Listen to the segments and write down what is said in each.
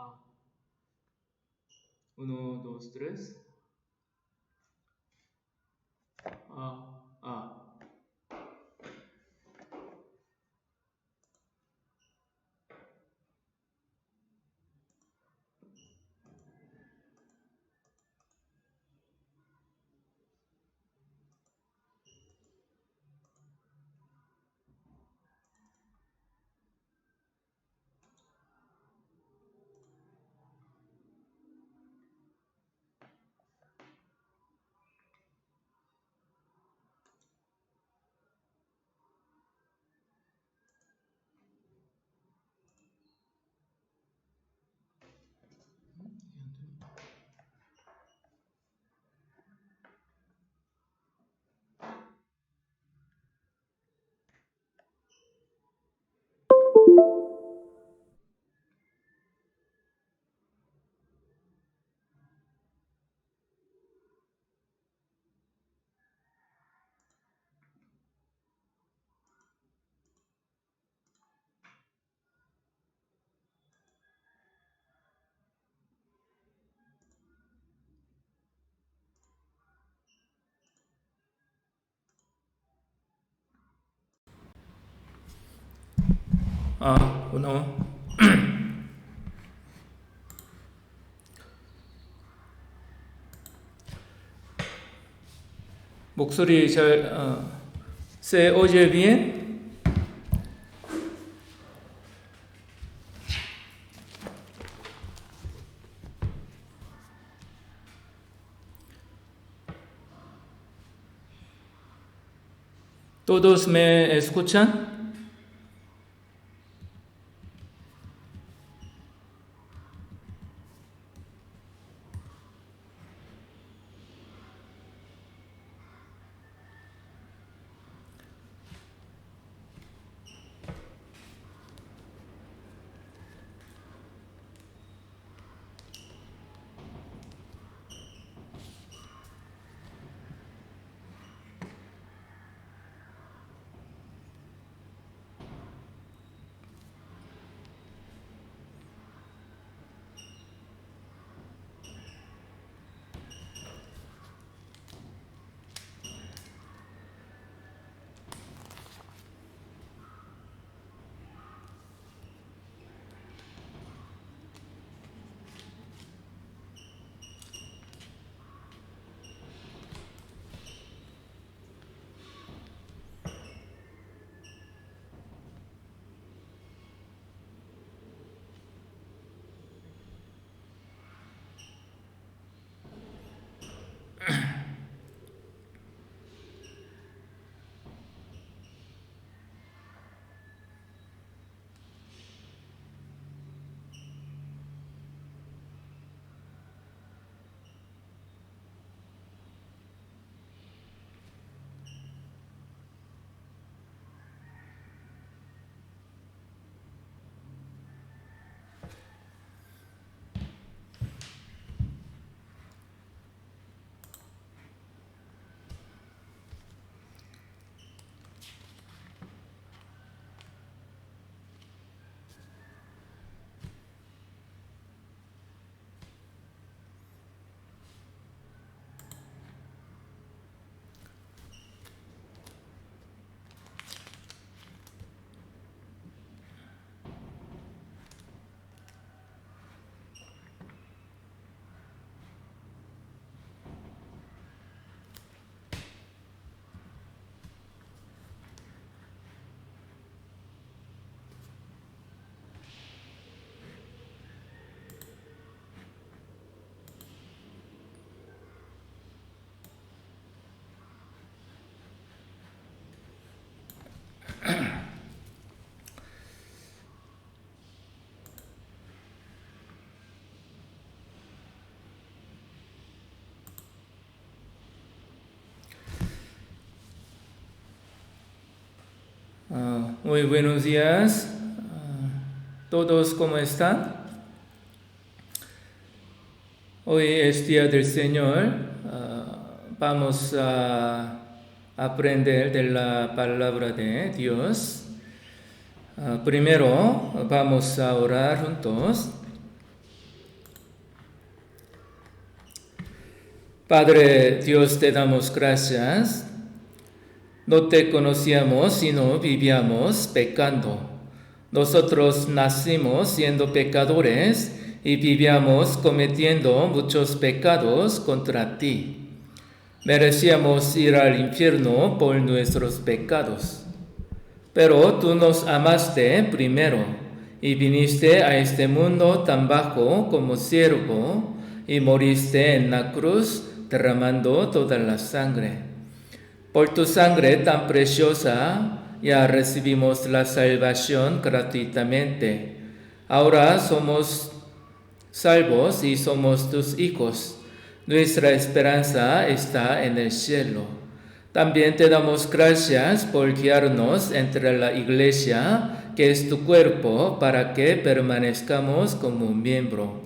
Ah, uno, dos, tres. Ah, ah. uno. 목소리 ¿se oye bien? ¿Todos me escuchan? Muy buenos días. ¿Todos cómo están? Hoy es Día del Señor. Vamos a aprender de la palabra de Dios. Primero vamos a orar juntos. Padre Dios, te damos gracias. No te conocíamos, sino vivíamos pecando. Nosotros nacimos siendo pecadores y vivíamos cometiendo muchos pecados contra ti. Merecíamos ir al infierno por nuestros pecados. Pero tú nos amaste primero y viniste a este mundo tan bajo como siervo y moriste en la cruz derramando toda la sangre. Por tu sangre tan preciosa ya recibimos la salvación gratuitamente. Ahora somos salvos y somos tus hijos. Nuestra esperanza está en el cielo. También te damos gracias por guiarnos entre la iglesia, que es tu cuerpo, para que permanezcamos como un miembro.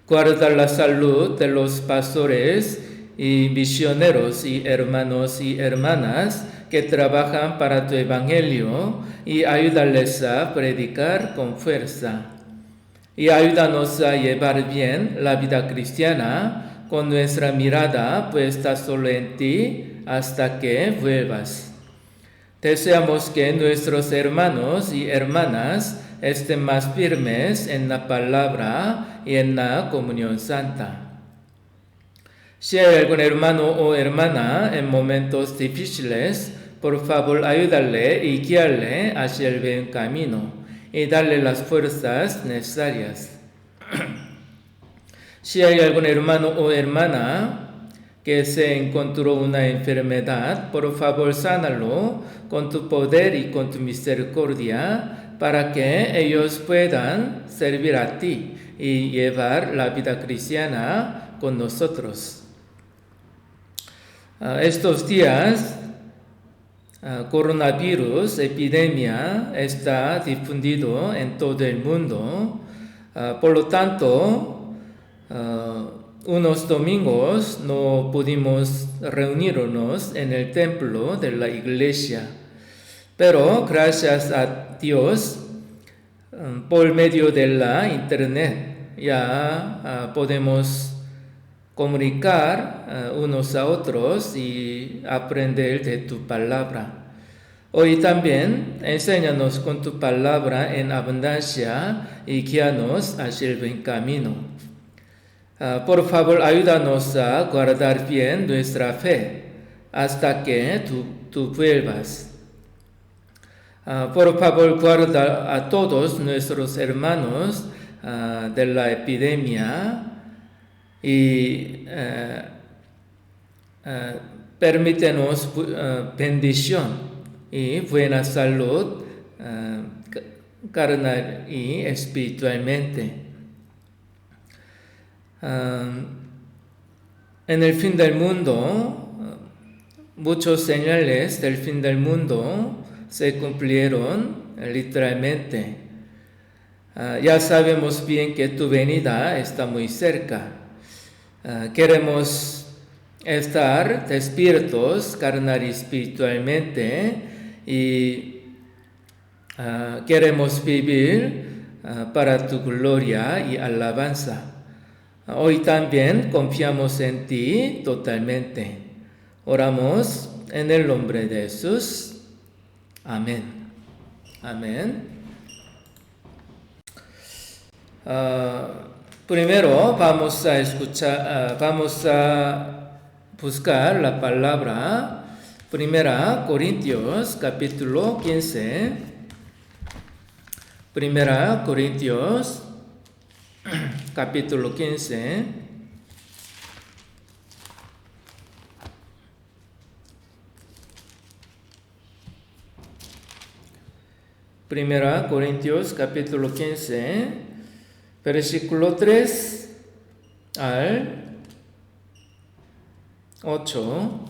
Guarda la salud de los pastores y misioneros y hermanos y hermanas que trabajan para tu evangelio y ayúdales a predicar con fuerza. Y ayúdanos a llevar bien la vida cristiana con nuestra mirada puesta solo en ti hasta que vuelvas. Deseamos que nuestros hermanos y hermanas estén más firmes en la palabra y en la comunión santa. Si hay algún hermano o hermana en momentos difíciles, por favor ayúdale y guíale hacia el buen camino y darle las fuerzas necesarias. Si hay algún hermano o hermana que se encontró una enfermedad, por favor sánalo con tu poder y con tu misericordia para que ellos puedan servir a ti y llevar la vida cristiana con nosotros. Estos días, coronavirus, epidemia, está difundido en todo el mundo. Por lo tanto, unos domingos no pudimos reunirnos en el templo de la iglesia. Pero gracias a Dios, por medio de la internet, ya podemos comunicar unos a otros y aprender de tu palabra. Hoy también enséñanos con tu palabra en abundancia y guíanos hacia el buen camino. Por favor, ayúdanos a guardar bien nuestra fe hasta que tú vuelvas. Por favor, guarda a todos nuestros hermanos de la epidemia y permítenos bendición y buena salud carnal y espiritualmente. En el fin del mundo, muchos señales del fin del mundo se cumplieron literalmente. Ya sabemos bien que tu venida está muy cerca. Queremos estar despiertos carnal y espiritualmente y queremos vivir para tu gloria y alabanza. Hoy también confiamos en ti totalmente. Oramos en el nombre de Jesús. Amén. Amén. Primero vamos a escuchar, vamos a buscar la palabra. Primera Corintios capítulo 15. Primera Corintios capítulo 15. Primera Corintios capítulo 15, versículo 3 al 8.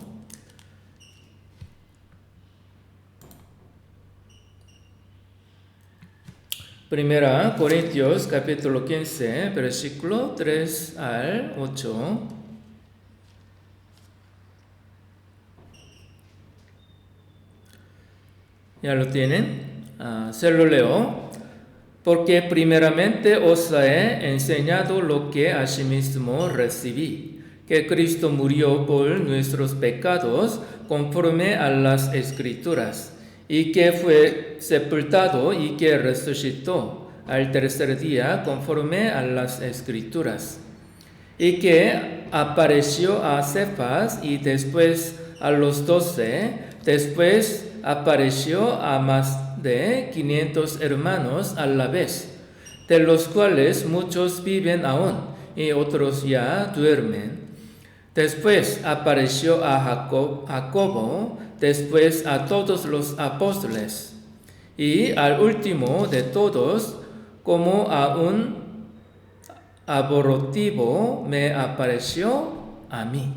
Primera Corintios capítulo 15, versículo 3 al 8. ¿Ya lo tienen? Se lo leo. Porque primeramente os he enseñado lo que asimismo recibí, que Cristo murió por nuestros pecados conforme a las Escrituras, y que fue sepultado y que resucitó al tercer día conforme a las Escrituras, y que apareció a Cefas y después a los 12, después apareció a más de 500 hermanos a la vez, de los cuales muchos viven aún y otros ya duermen. Después apareció a Jacobo, después a todos los apóstoles, y al último de todos, como a un abortivo, me apareció a mí.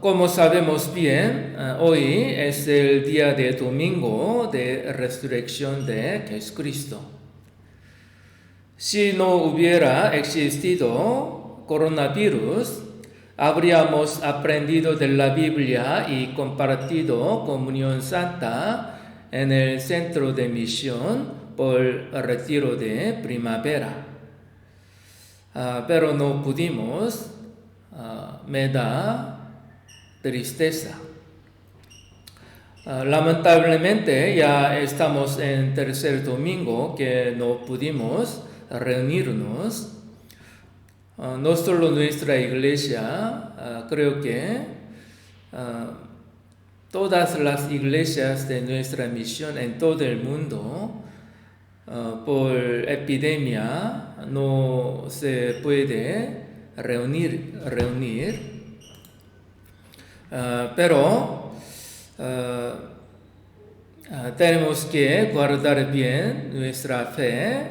Como sabemos bien, hoy es el día de domingo de resurrección de Jesucristo. Si no hubiera existido coronavirus, habríamos aprendido de la Biblia y compartido comunión santa en el centro de misión por el retiro de primavera. Pero no pudimos. Me da tristeza. Lamentablemente ya estamos en tercer domingo que no pudimos reunirnos. No solo nuestra iglesia, creo que todas las iglesias de nuestra misión en todo el mundo por epidemia no se puede reunir, pero tenemos que guardar bien nuestra fe,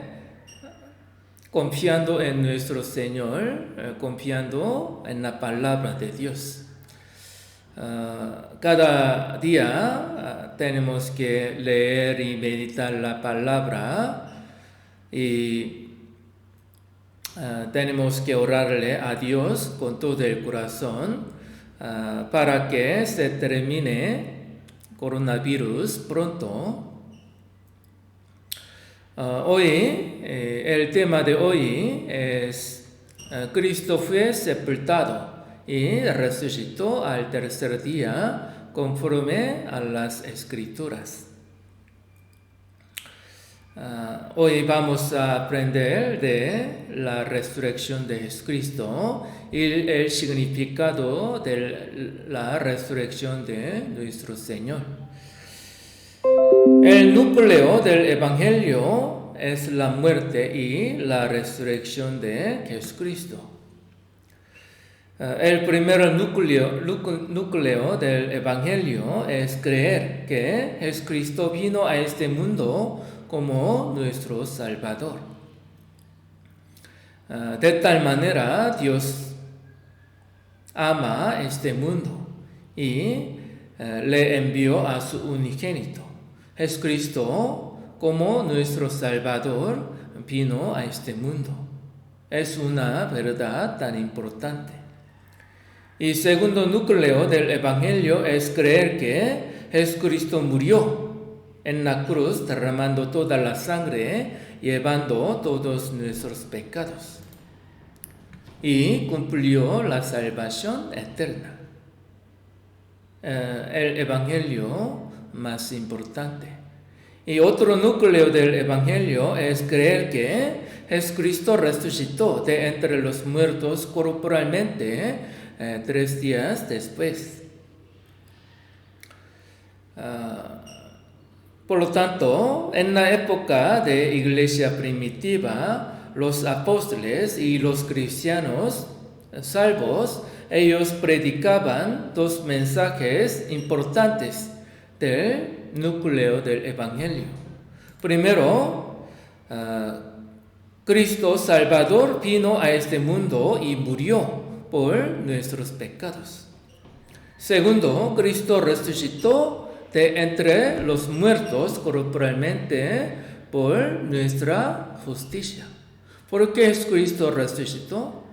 confiando en nuestro Señor, confiando en la palabra de Dios. Cada día tenemos que leer y meditar la palabra y tenemos que orarle a Dios con todo el corazón para que se termine coronavirus pronto. Hoy, el tema de hoy es Cristo fue sepultado y resucitó al tercer día conforme a las Escrituras. Hoy vamos a aprender de la resurrección de Jesucristo y el significado de la resurrección de nuestro Señor. El núcleo del Evangelio es la muerte y la resurrección de Jesucristo. El primer núcleo del Evangelio es creer que Jesucristo vino a este mundo como nuestro Salvador. De tal manera Dios ama este mundo y le envió a su unigénito. Jesucristo, como nuestro Salvador, vino a este mundo. Es una verdad tan importante. Y segundo núcleo del Evangelio es creer que Jesucristo murió en la cruz, derramando toda la sangre, llevando todos nuestros pecados, y cumplió la salvación eterna. El Evangelio más importante. Y otro núcleo del Evangelio es creer que Jesucristo resucitó de entre los muertos corporalmente 3 días después. Por lo tanto, en la época de iglesia primitiva, los apóstoles y los cristianos salvos, ellos predicaban 2 mensajes importantes del núcleo del Evangelio. Primero, Cristo Salvador vino a este mundo y murió por nuestros pecados. Segundo, Cristo resucitó de entre los muertos corporalmente por nuestra justicia. Porque Jesucristo resucitó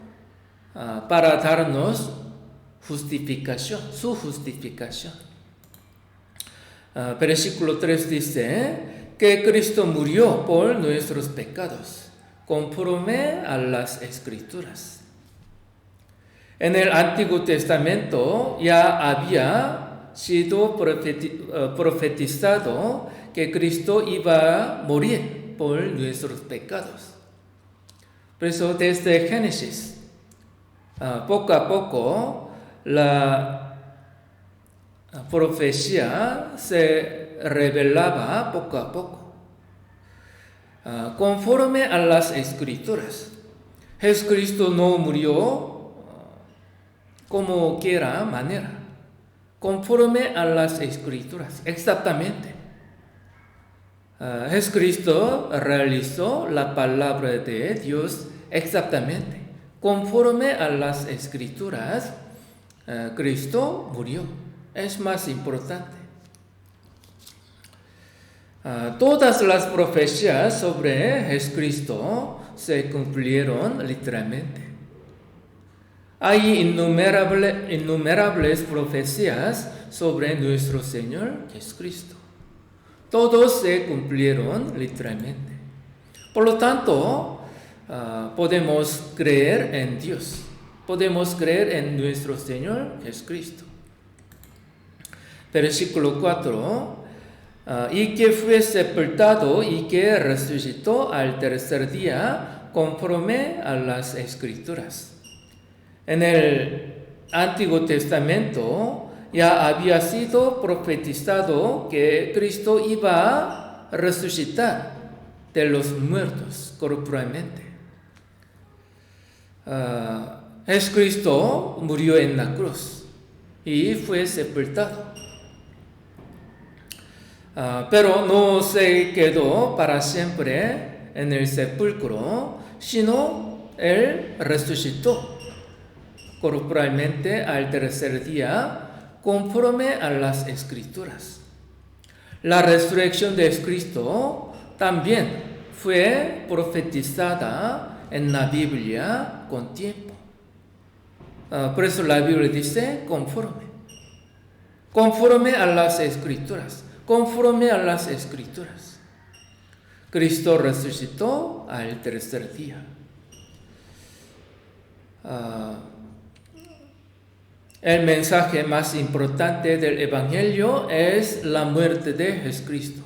para darnos justificación, su justificación. Versículo 3 dice que Cristo murió por nuestros pecados, conforme a las Escrituras. En el Antiguo Testamento ya había sido profetizado que Cristo iba a morir por nuestros pecados. Por eso desde Génesis, poco a poco, la profecía se revelaba poco a poco, conforme a las Escrituras. Jesucristo no murió como quiera manera, conforme a las Escrituras, exactamente. Jesucristo realizó la palabra de Dios exactamente, conforme a las Escrituras. Cristo murió, es más importante. Todas las profecías sobre Jesucristo se cumplieron literalmente. Hay innumerables profecías sobre nuestro Señor Jesucristo. Todos se cumplieron literalmente. Por lo tanto, podemos creer en Dios. Podemos creer en nuestro Señor Jesucristo. Versículo 4. Y que fue sepultado y que resucitó al tercer día conforme a las Escrituras. En el Antiguo Testamento ya había sido profetizado que Cristo iba a resucitar de los muertos corporalmente. Jesucristo murió en la cruz y fue sepultado. Pero no se quedó para siempre en el sepulcro, sino Él resucitó corporalmente al tercer día, conforme a las Escrituras. La resurrección de Cristo también fue profetizada en la Biblia con tiempo. Por eso la Biblia dice conforme a las Escrituras, conforme a las Escrituras. Cristo resucitó al tercer día. El mensaje más importante del Evangelio es la muerte de Jesucristo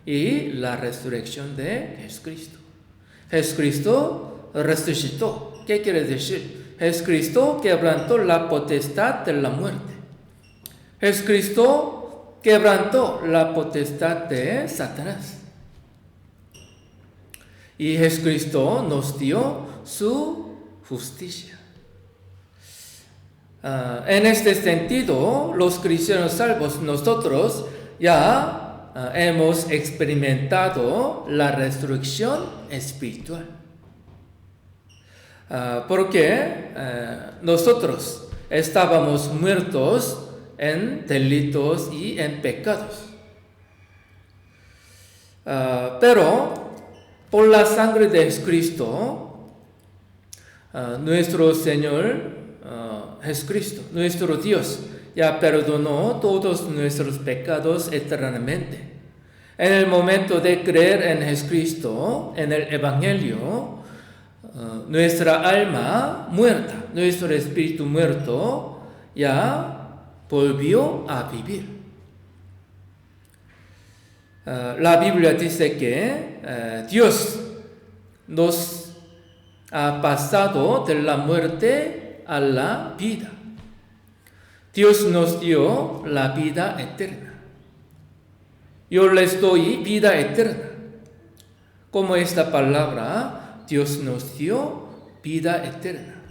y la resurrección de Jesucristo. Jesucristo resucitó. ¿Qué quiere decir? Jesucristo quebrantó la potestad de la muerte. Jesucristo quebrantó la potestad de Satanás. Y Jesucristo nos dio su justicia. En este sentido, los cristianos salvos, nosotros ya hemos experimentado la resurrección espiritual. Porque nosotros estábamos muertos en delitos y en pecados. Pero por la sangre de Jesucristo, nuestro Señor Jesucristo, nuestro Dios, ya perdonó todos nuestros pecados eternamente. En el momento de creer en Jesucristo, en el Evangelio, nuestra alma muerta, nuestro espíritu muerto, ya volvió a vivir. La Biblia dice que Dios nos ha pasado de la muerte a la vida. Dios nos dio la vida eterna. Yo les doy vida eterna. Como esta palabra, Dios nos dio vida eterna.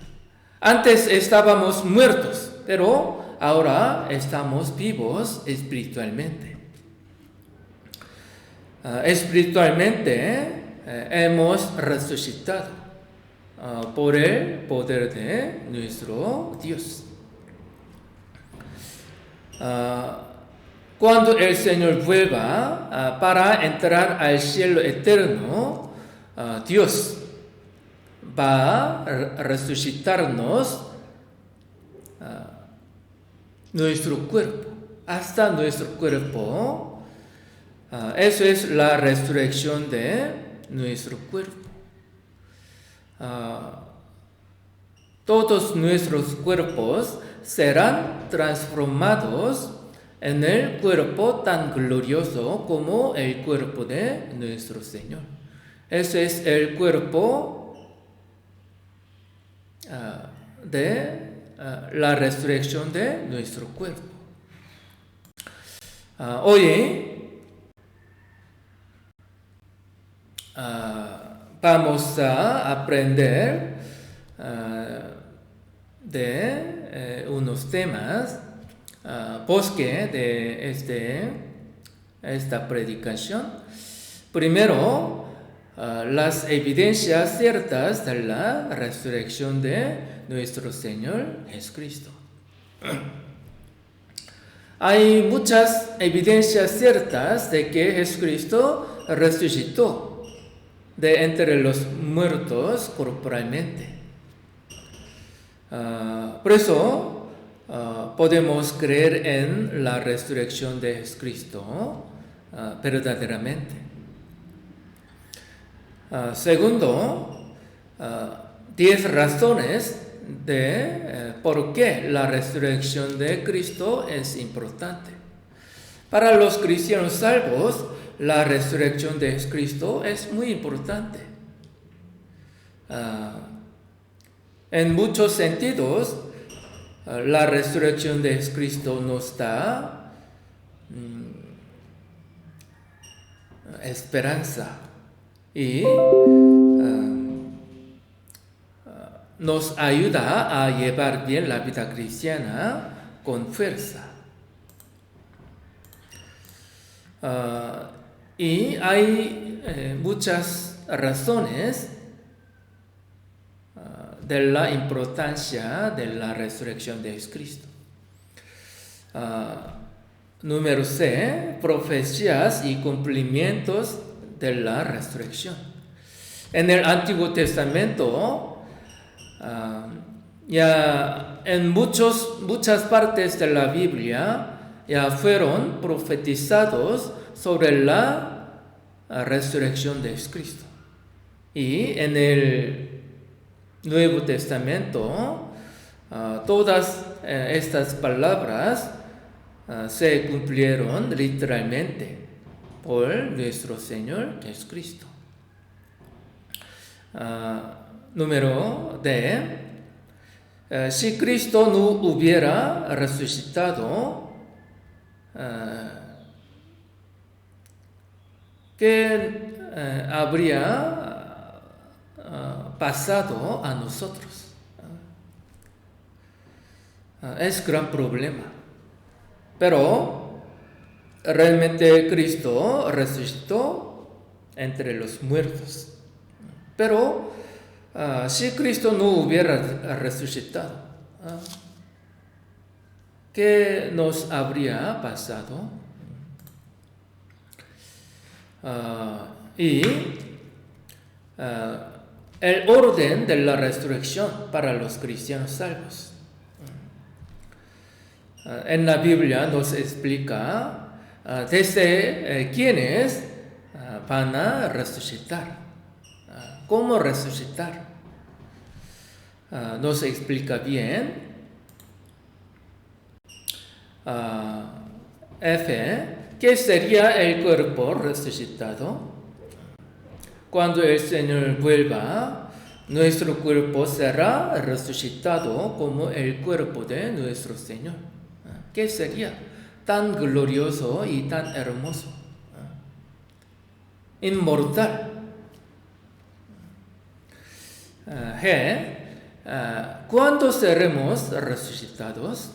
Antes estábamos muertos, pero ahora estamos vivos espiritualmente. Espiritualmente hemos resucitado por el poder de nuestro Dios. cuando el Señor vuelva para entrar al cielo eterno, Dios va a resucitarnos nuestro cuerpo, hasta nuestro cuerpo. Eso es la resurrección de nuestro cuerpo. Todos nuestros cuerpos serán transformados en el cuerpo tan glorioso como el cuerpo de nuestro Señor. Ese es el cuerpo de la resurrección de nuestro cuerpo. Hoy vamos a aprender de unos temas bosque de esta predicación. Primero, las evidencias ciertas de la resurrección de nuestro Señor Jesucristo. Hay muchas evidencias ciertas de que Jesucristo resucitó de entre los muertos corporalmente. Por eso podemos creer en la resurrección de Jesucristo verdaderamente. Segundo, 10 razones de por qué la resurrección de Cristo es importante. Para los cristianos salvos, la resurrección de Cristo es muy importante. En muchos sentidos, la resurrección de Cristo nos da esperanza y nos ayuda a llevar bien la vida cristiana con fuerza. Y hay muchas razones de la importancia de la resurrección de Cristo. Número C, profecías y cumplimientos de la resurrección. En el Antiguo Testamento, ya en muchas partes de la Biblia ya fueron profetizados sobre la resurrección de Cristo. Y en el Nuevo Testamento, todas estas palabras se cumplieron literalmente por nuestro Señor Jesucristo. Número D. Si Cristo no hubiera resucitado, ¿qué habría pasado a nosotros? Es gran problema. Pero realmente Cristo resucitó entre los muertos. Pero si Cristo no hubiera resucitado, ¿qué nos habría pasado? El orden de la resurrección para los cristianos salvos. En la Biblia nos explica desde quiénes van a resucitar, cómo resucitar. Nos explica bien. F. ¿Qué sería el cuerpo resucitado? Cuando el Señor vuelva, nuestro cuerpo será resucitado como el cuerpo de nuestro Señor. ¿Qué sería? Tan glorioso y tan hermoso. Inmortal. G. ¿Cuándo seremos resucitados?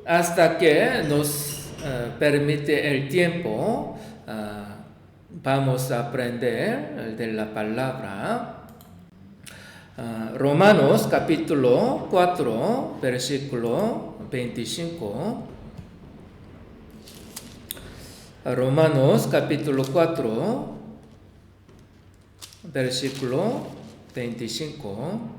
Hasta que nos permite el tiempo, vamos a aprender de la palabra. Romanos capítulo 4, versículo 25. Romanos capítulo 4, versículo 25.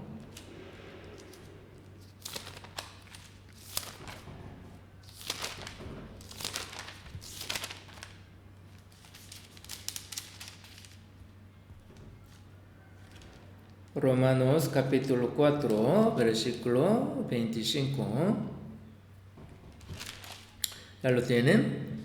Romanos capítulo 4, versículo 25. ¿Ya lo tienen?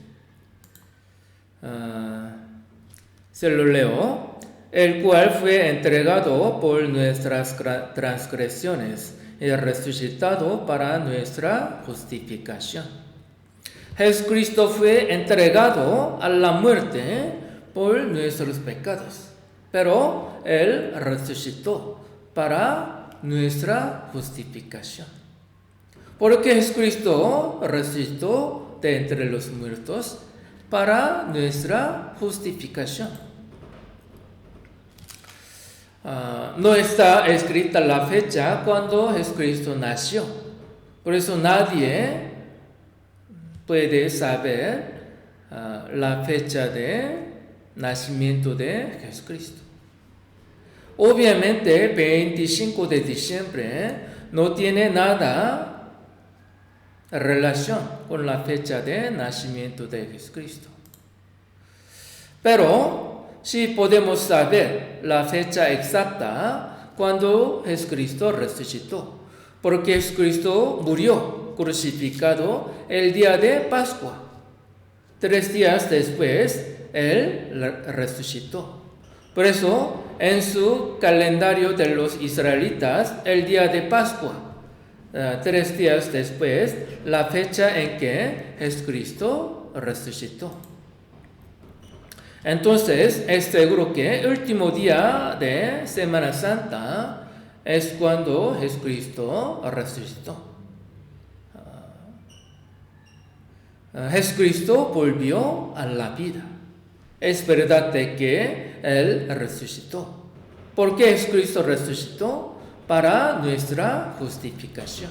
Se lo leo. El cual fue entregado por nuestras transgresiones y resucitado para nuestra justificación. Jesucristo fue entregado a la muerte por nuestros pecados, pero Él resucitó para nuestra justificación. Porque Jesucristo resucitó de entre los muertos para nuestra justificación. No está escrita la fecha cuando Jesucristo nació. Por eso nadie puede saber la fecha de nacimiento de Jesucristo. Obviamente, 25 de diciembre no tiene nada relación con la fecha de nacimiento de Jesucristo. Pero sí podemos saber la fecha exacta cuando Jesucristo resucitó, porque Jesucristo murió crucificado el día de Pascua. 3 días después, Él resucitó. Por eso, en su calendario de los israelitas, el día de Pascua, 3 días después, la fecha en que Jesucristo resucitó. Entonces, es seguro que el último día de Semana Santa es cuando Jesucristo resucitó. Jesucristo volvió a la vida. Es verdad de que Él resucitó. ¿Por qué Jesucristo resucitó? Para nuestra justificación.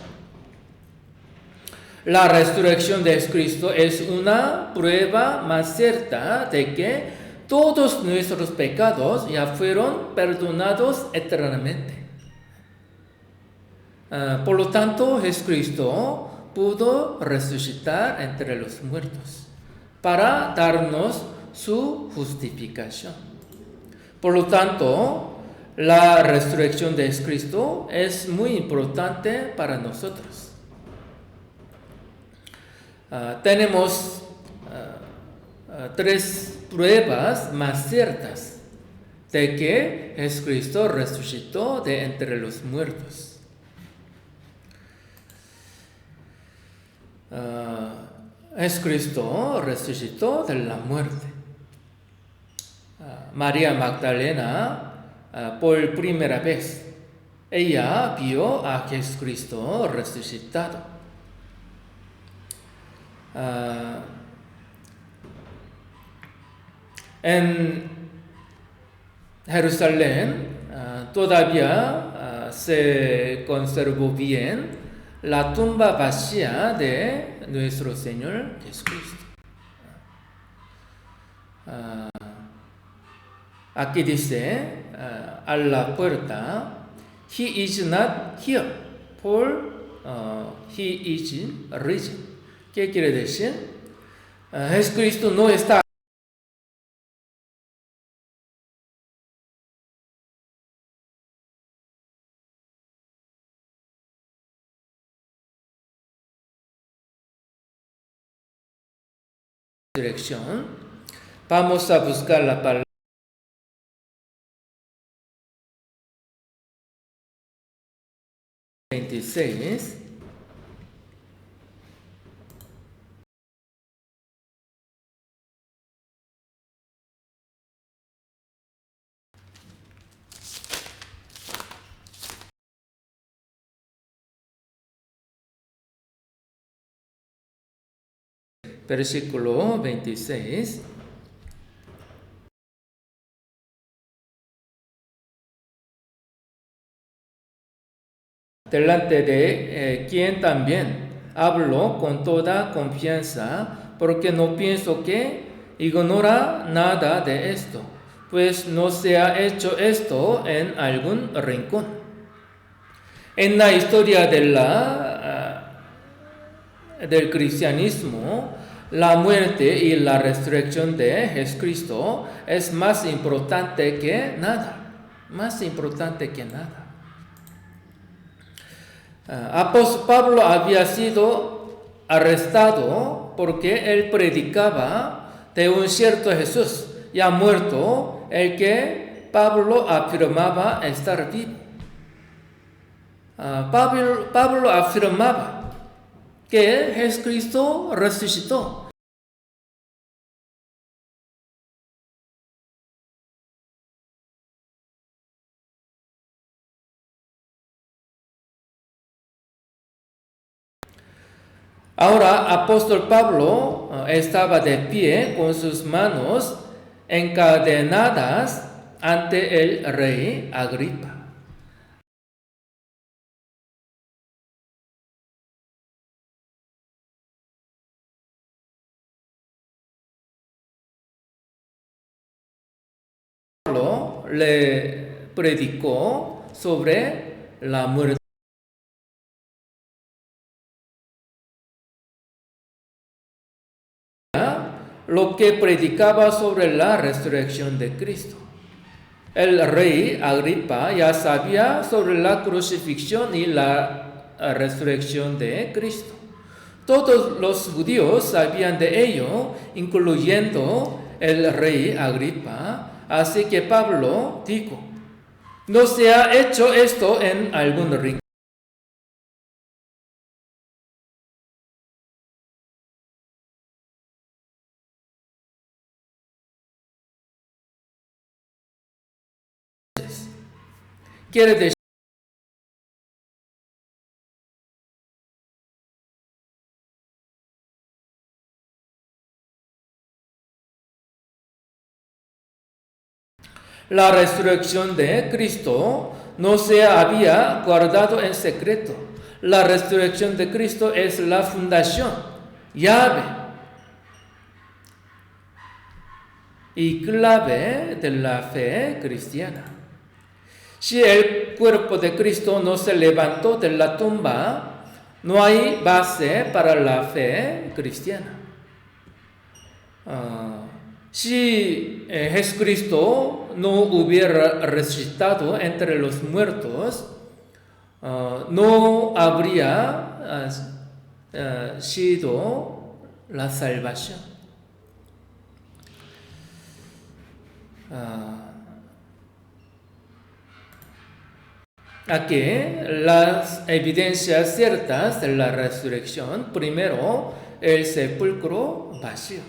La resurrección de Jesucristo es una prueba más cierta de que todos nuestros pecados ya fueron perdonados eternamente. Por lo tanto, Jesucristo pudo resucitar entre los muertos para darnos su justificación. Por lo tanto, la resurrección de Jesucristo es muy importante para nosotros. Tenemos 3 pruebas más ciertas de que Jesucristo resucitó de entre los muertos. Jesucristo resucitó de la muerte. María Magdalena, por primera vez, ella vio a Jesucristo resucitado. En Jerusalén todavía se conservó bien la tumba vacía de nuestro Señor Jesucristo. Aquí dice a la puerta, He is not here, for He is risen. ¿Qué quiere decir? Jesucristo no está en dirección. Vamos a buscar la palabra 26. Versículo 26. delante de quien también hablo con toda confianza, porque no pienso que ignora nada de esto, pues no se ha hecho esto en algún rincón. En la historia del cristianismo, la muerte y la resurrección de Jesucristo es más importante que nada, más importante que nada. Apóstol Pablo había sido arrestado porque él predicaba de un cierto Jesús ya muerto, el que Pablo afirmaba estar vivo. Pablo afirmaba que Jesucristo resucitó. Ahora, apóstol Pablo estaba de pie con sus manos encadenadas ante el rey Agripa. Pablo le predicó sobre la muerte. Lo que predicaba sobre la resurrección de Cristo. El rey Agripa ya sabía sobre la crucifixión y la resurrección de Cristo. Todos los judíos sabían de ello, incluyendo el rey Agripa. Así que Pablo dijo, no se ha hecho esto en algún rincón. Quiere decir la resurrección de Cristo no se había guardado en secreto. La resurrección de Cristo es la fundación, llave y clave de la fe cristiana. Si el cuerpo de Cristo no se levantó de la tumba, no hay base para la fe cristiana. Si Jesucristo no hubiera resucitado entre los muertos, no habría sido la salvación. Aquí las evidencias ciertas de la resurrección. Primero, el sepulcro vacío.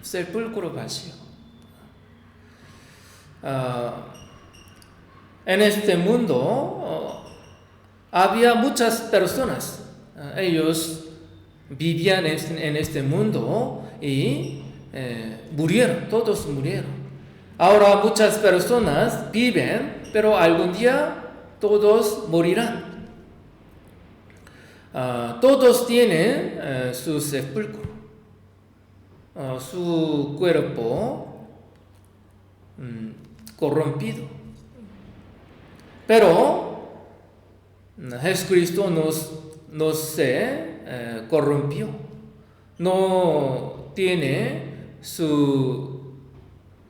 Sepulcro vacío. En este mundo había muchas personas. Ellos vivían en este mundo y murieron, todos murieron. Ahora muchas personas viven, pero algún día todos morirán. Todos tienen su sepulcro, su cuerpo corrompido. Pero Jesucristo no se corrompió. No tiene su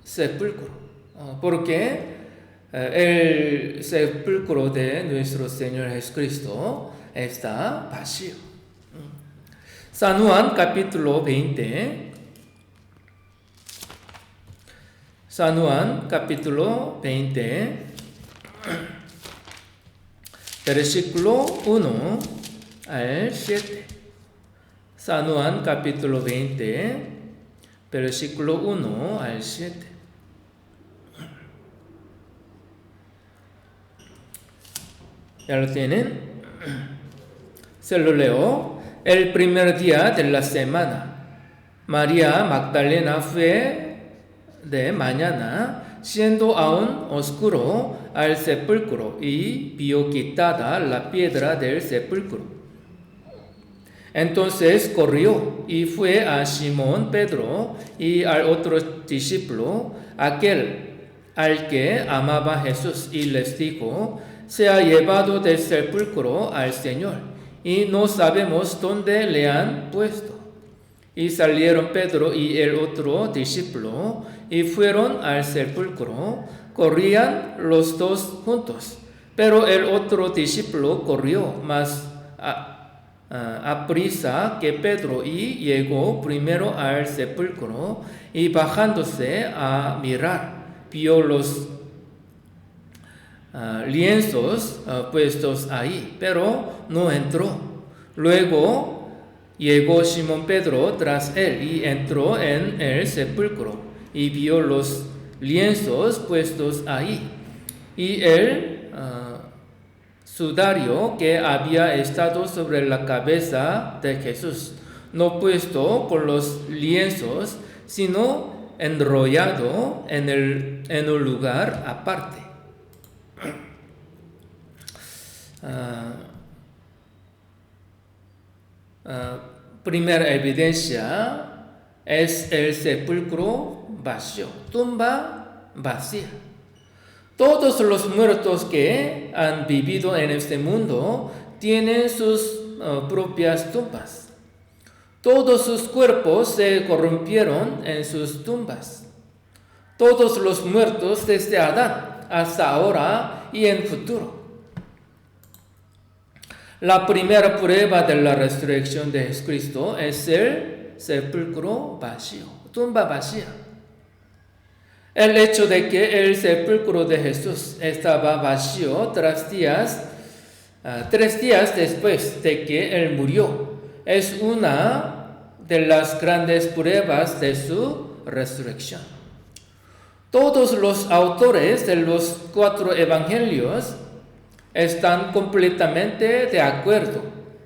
sepulcro. Porque el sepulcro de nuestro Señor Jesucristo está vacío. San Juan capítulo 20. San Juan capítulo 20, versículo 1 al 7. San Juan capítulo 20, versículo 1 al 7. ¿Ya lo tienen? Se lo leo. El primer día de la semana, María Magdalena fue de mañana siendo aún oscuro, al sepulcro y vio quitada la piedra del sepulcro. Entonces corrió y fue a Simón Pedro y al otro discípulo, aquel al que amaba Jesús, y les dijo: se ha llevado del sepulcro al Señor, y no sabemos dónde le han puesto. Y salieron Pedro y el otro discípulo y fueron al sepulcro. Corrían los dos juntos, pero el otro discípulo corrió más aprisa que Pedro y llegó primero al sepulcro, y bajándose a mirar, vio los lienzos puestos ahí, pero no entró. Luego llegó Simón Pedro tras él y entró en el sepulcro y vio los lienzos puestos ahí y el sudario que había estado sobre la cabeza de Jesús, no puesto con los lienzos, sino enrollado en un lugar aparte. Primera evidencia es el sepulcro vacío, tumba vacía. Todos los muertos que han vivido en este mundo tienen sus propias tumbas. Todos sus cuerpos se corrompieron en sus tumbas. Todos los muertos desde Adán hasta ahora y en futuro. La primera prueba de la resurrección de Jesucristo es el sepulcro vacío, tumba vacía. El hecho de que el sepulcro de Jesús estaba vacío 3 días después de que él murió es una de las grandes pruebas de su resurrección. Todos los autores de los 4 evangelios están completamente de acuerdo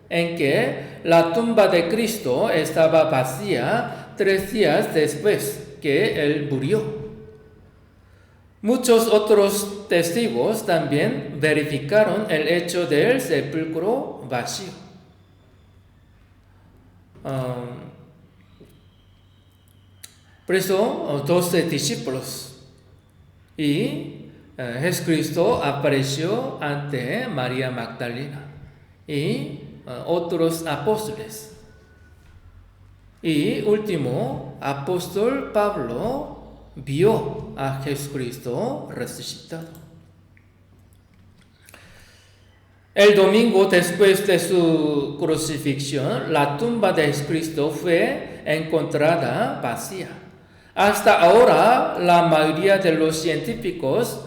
en que la tumba de Cristo estaba vacía 3 días después que él murió. Muchos otros testigos también verificaron el hecho del sepulcro vacío. Por eso 12 discípulos y Jesucristo apareció ante María Magdalena y otros apóstoles. Y último, apóstol Pablo vio a Jesucristo resucitado. El domingo después de su crucifixión, la tumba de Jesucristo fue encontrada vacía. Hasta ahora, la mayoría de los científicos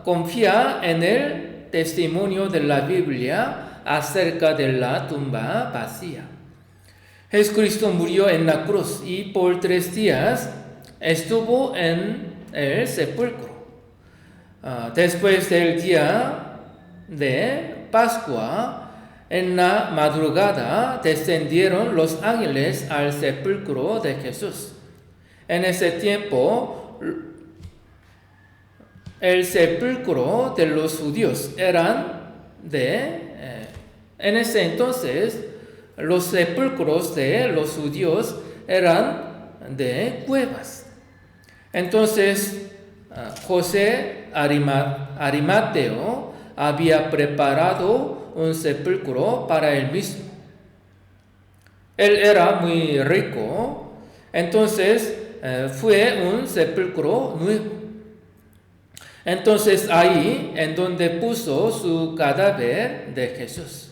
confía en el testimonio de la Biblia acerca de la tumba vacía. Jesucristo murió en la cruz y por 3 días estuvo en el sepulcro. Después del día de Pascua, en la madrugada descendieron los ángeles al sepulcro de Jesús. En ese tiempo, el sepulcro de los judíos en ese entonces, los sepulcros de los judíos eran de cuevas. Entonces, José Arimateo había preparado un sepulcro para él mismo. Él era muy rico, entonces fue un sepulcro nuevo. Entonces ahí en donde puso su cadáver de Jesús.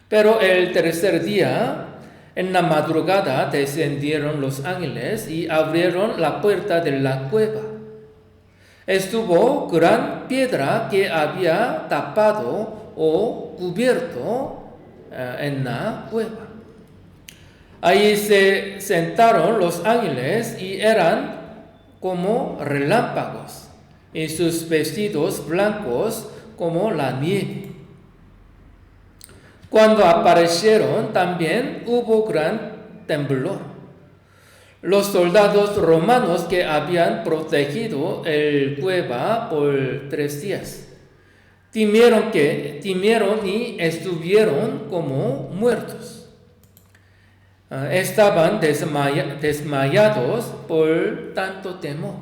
Pero el 3er día, en la madrugada, descendieron los ángeles y abrieron la puerta de la cueva. Estuvo gran piedra que había tapado o cubierto en la cueva. Ahí se sentaron los ángeles y eran como relámpagos, y sus vestidos blancos como la nieve. Cuando aparecieron también hubo gran temblor. Los soldados romanos que habían protegido el cueva por 3 días temieron y estuvieron como muertos. Estaban desmayados por tanto temor.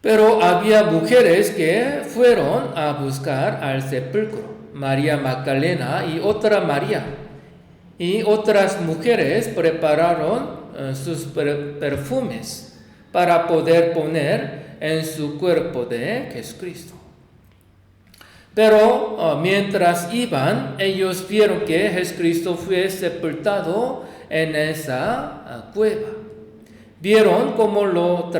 Pero había mujeres que fueron a buscar al sepulcro, María Magdalena y otra María. Y otras mujeres prepararon sus perfumes para poder poner en su cuerpo de Jesucristo. Pero mientras iban, ellos vieron que Jesucristo fue sepultado en esa cueva. Vieron cómo lo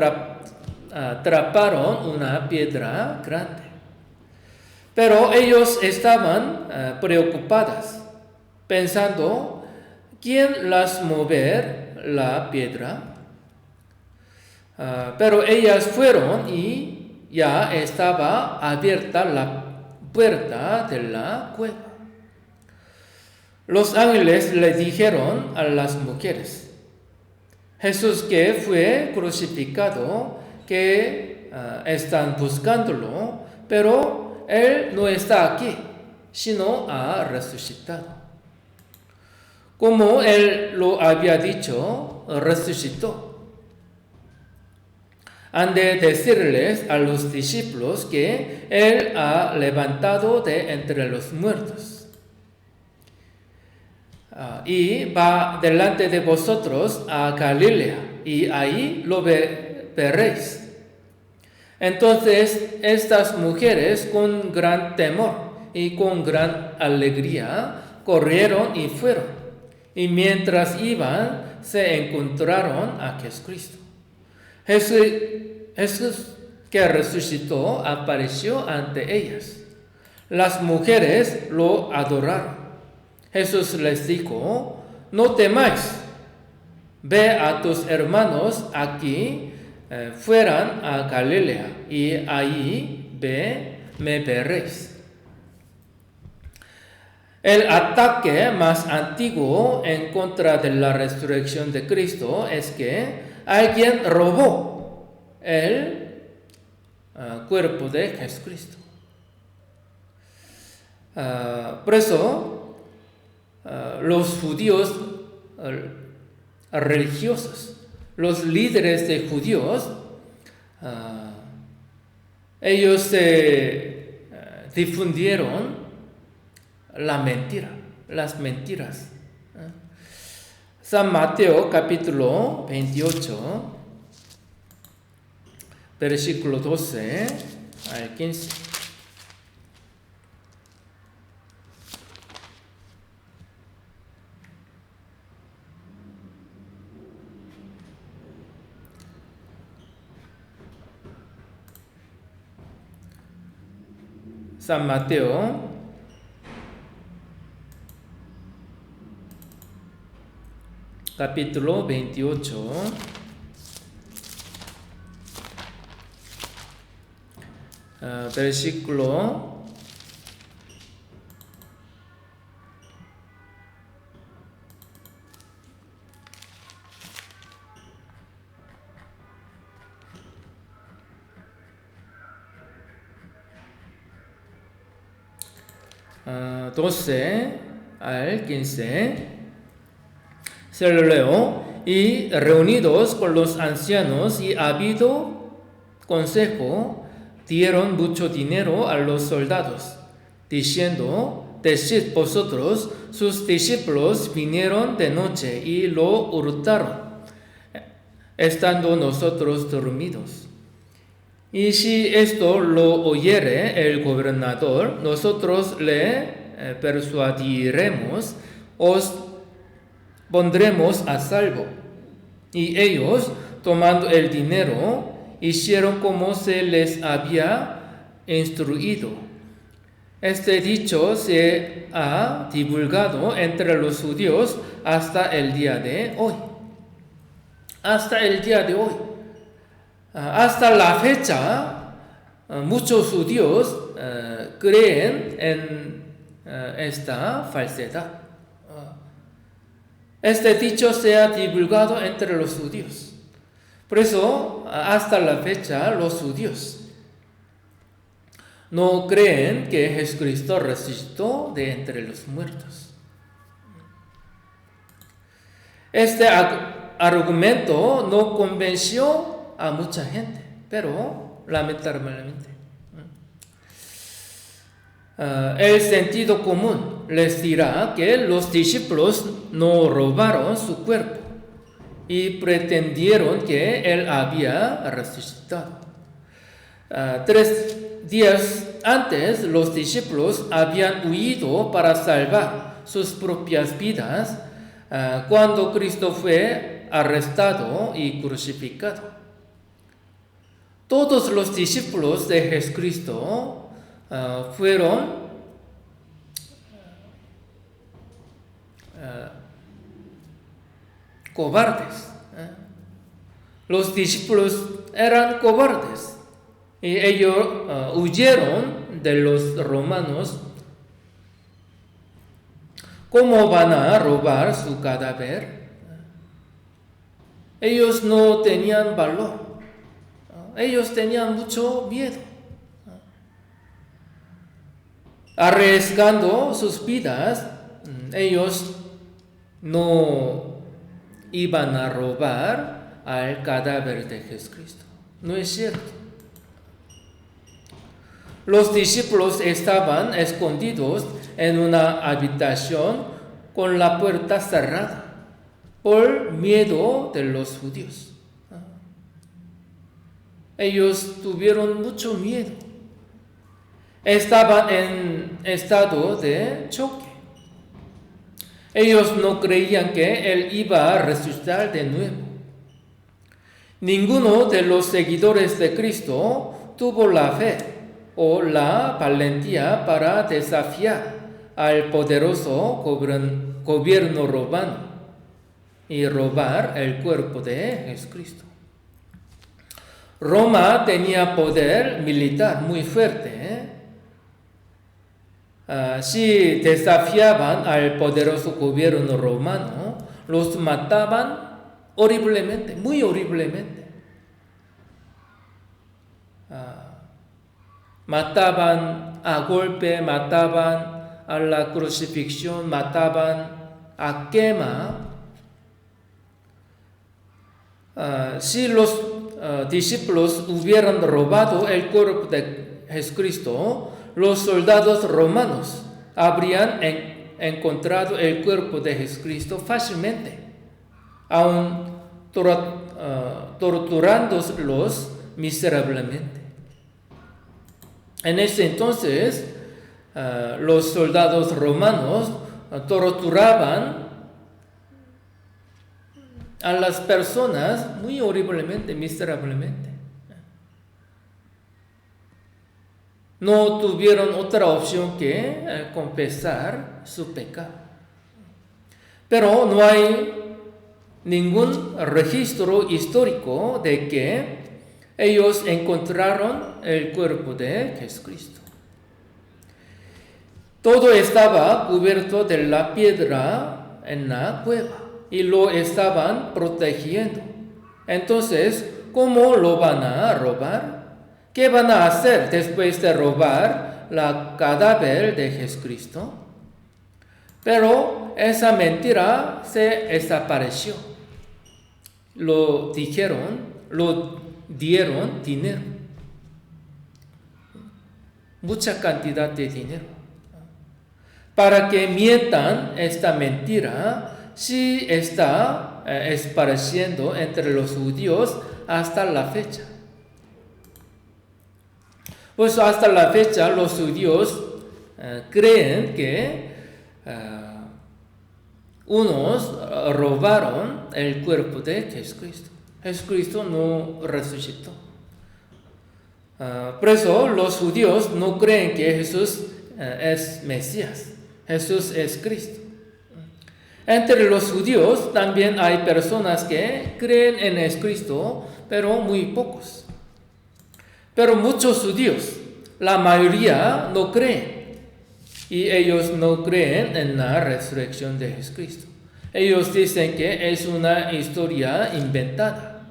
traparon una piedra grande. Pero ellos estaban preocupadas, pensando, ¿quién las mover la piedra? Pero ellas fueron y ya estaba abierta la puerta de la cueva. Los ángeles le dijeron a las mujeres, Jesús que fue crucificado, que están buscándolo, pero Él no está aquí, sino ha resucitado. Como Él lo había dicho, resucitó. Han de decirles a los discípulos que Él ha levantado de entre los muertos. Y va delante de vosotros a Galilea, y ahí lo veréis. Entonces estas mujeres con gran temor y con gran alegría corrieron y fueron. Y mientras iban se encontraron a Jesucristo. Jesús que resucitó apareció ante ellas. Las mujeres lo adoraron. Jesús les dijo, no temáis, ve a tus hermanos aquí, fueran a Galilea, y ahí me veréis. El ataque más antiguo en contra de la resurrección de Cristo es que alguien robó el cuerpo de Jesucristo. Por eso, los judíos religiosos, los líderes de judíos, ellos difundieron las mentiras. San Mateo capítulo 28, versículo 12 al 15. San Mateo capítulo 28, versículo 12 al 15. Se lo leo. Y reunidos con los ancianos y habido consejo, dieron mucho dinero a los soldados, diciendo, decid vosotros, sus discípulos vinieron de noche y lo hurtaron, estando nosotros dormidos. Y si esto lo oyere el gobernador, nosotros le persuadiremos, os pondremos a salvo. Y ellos, tomando el dinero, hicieron como se les había instruido. Este dicho se ha divulgado entre los judíos hasta el día de hoy. Hasta el día de hoy. Hasta la fecha, muchos judíos creen en esta falsedad. este dicho sea divulgado entre los judíos. Por eso, hasta la fecha, los judíos no creen que Jesucristo resucitó de entre los muertos. Este argumento no convenció a mucha gente, pero lamentablemente el sentido común les dirá que los discípulos no robaron su cuerpo y pretendieron que él había resucitado. 3 días antes, los discípulos habían huido para salvar sus propias vidas cuando Cristo fue arrestado y crucificado. Todos los discípulos de Jesucristo fueron cobardes. Los discípulos eran cobardes y ellos huyeron de los romanos. ¿Cómo van a robar su cadáver? Ellos no tenían valor. Ellos tenían mucho miedo. Arriesgando sus vidas, ellos no iban a robar al cadáver de Jesucristo. No es cierto. Los discípulos estaban escondidos en una habitación con la puerta cerrada por miedo de los judíos. Ellos tuvieron mucho miedo. Estaban en estado de choque. Ellos no creían que él iba a resucitar de nuevo. Ninguno de los seguidores de Cristo tuvo la fe o la valentía para desafiar al poderoso gobierno romano y robar el cuerpo de Jesucristo. Roma tenía poder militar muy fuerte. Si desafiaban al poderoso gobierno romano, los mataban horriblemente, muy horriblemente. Mataban a golpe, mataban a la crucifixión, mataban a quema. Si los discípulos hubieran robado el cuerpo de Jesucristo, los soldados romanos habrían encontrado el cuerpo de Jesucristo fácilmente, aun torturándolos miserablemente. En ese entonces, los soldados romanos torturaban a las personas muy horriblemente, miserablemente. No tuvieron otra opción que confesar su pecado. Pero no hay ningún registro histórico de que ellos encontraron el cuerpo de Jesucristo. Todo estaba cubierto de la piedra en la cueva y lo estaban protegiendo. Entonces, ¿cómo lo van a robar? ¿Qué van a hacer después de robar la cadáver de Jesucristo? Pero esa mentira se desapareció. Lo dieron dinero. Mucha cantidad de dinero. Para que mientan esta mentira, sí está esparciendo entre los judíos hasta la fecha. Pues hasta la fecha los judíos creen que unos robaron el cuerpo de Jesucristo. Jesucristo no resucitó. Por eso los judíos no creen que Jesús es Mesías. Jesús es Cristo. Entre los judíos también hay personas que creen en Jesucristo, pero muy pocos. Pero muchos judíos, la mayoría no creen. Y ellos no creen en la resurrección de Jesucristo. Ellos dicen que es una historia inventada,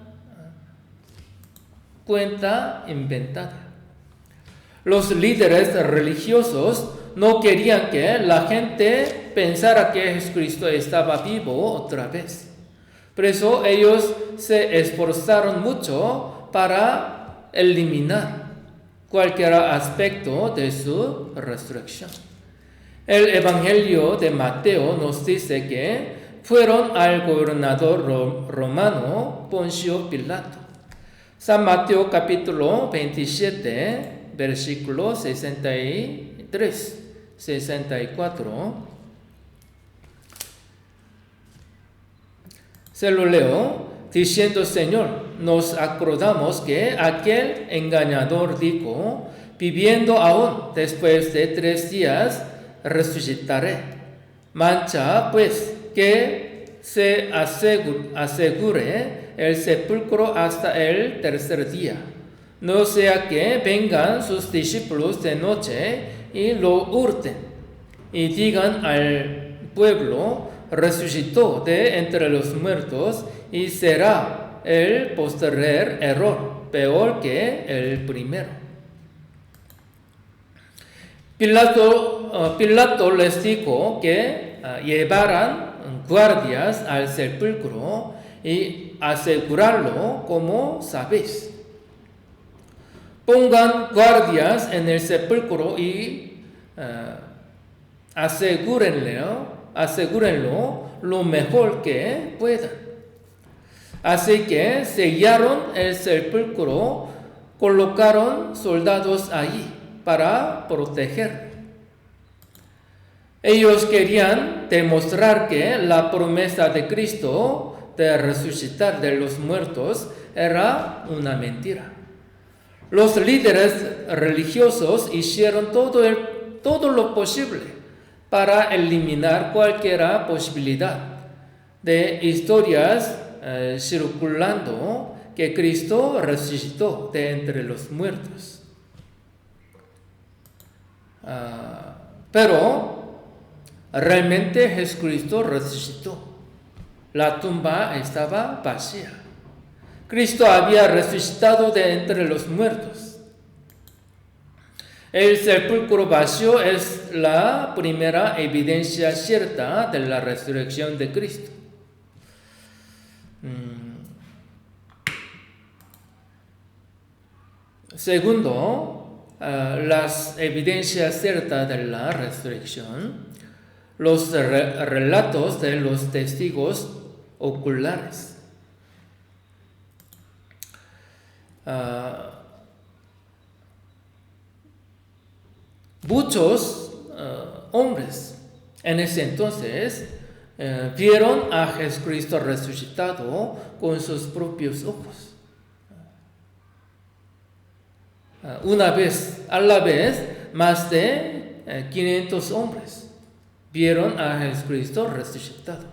cuenta inventada. Los líderes religiosos no querían que la gente pensara que Jesucristo estaba vivo otra vez. Por eso ellos se esforzaron mucho para eliminar cualquier aspecto de su resurrección. El Evangelio de Mateo nos dice que fueron al gobernador romano Poncio Pilato. San Mateo capítulo 27, versículo 63, 64. Se lo leo, diciendo: Señor, nos acordamos que aquel engañador dijo: viviendo aún después de 3 días, resucitaré. Mancha, pues, que se asegure el sepulcro hasta el 3er día. No sea que vengan sus discípulos de noche y lo hurten, y digan al pueblo: resucitó de entre los muertos, y será el posterior error peor que el primero. Pilato les dijo que llevaran guardias al sepulcro y asegurarlo como sabéis. Pongan guardias en el sepulcro y asegúrenlo lo mejor que puedan. Así que sellaron el sepulcro, colocaron soldados allí para proteger. Ellos querían demostrar que la promesa de Cristo de resucitar de los muertos era una mentira. Los líderes religiosos hicieron todo lo posible para eliminar cualquier posibilidad de historias circulando que Cristo resucitó de entre los muertos. Pero realmente Jesucristo resucitó. La tumba estaba vacía. Cristo había resucitado de entre los muertos. El sepulcro vacío es la primera evidencia cierta de la resurrección de Cristo. Segundo, las evidencias ciertas de la resurrección, los relatos de los testigos oculares. Muchos hombres en ese entonces vieron a Jesucristo resucitado con sus propios ojos. A la vez, más de 500 hombres vieron a Jesucristo resucitado.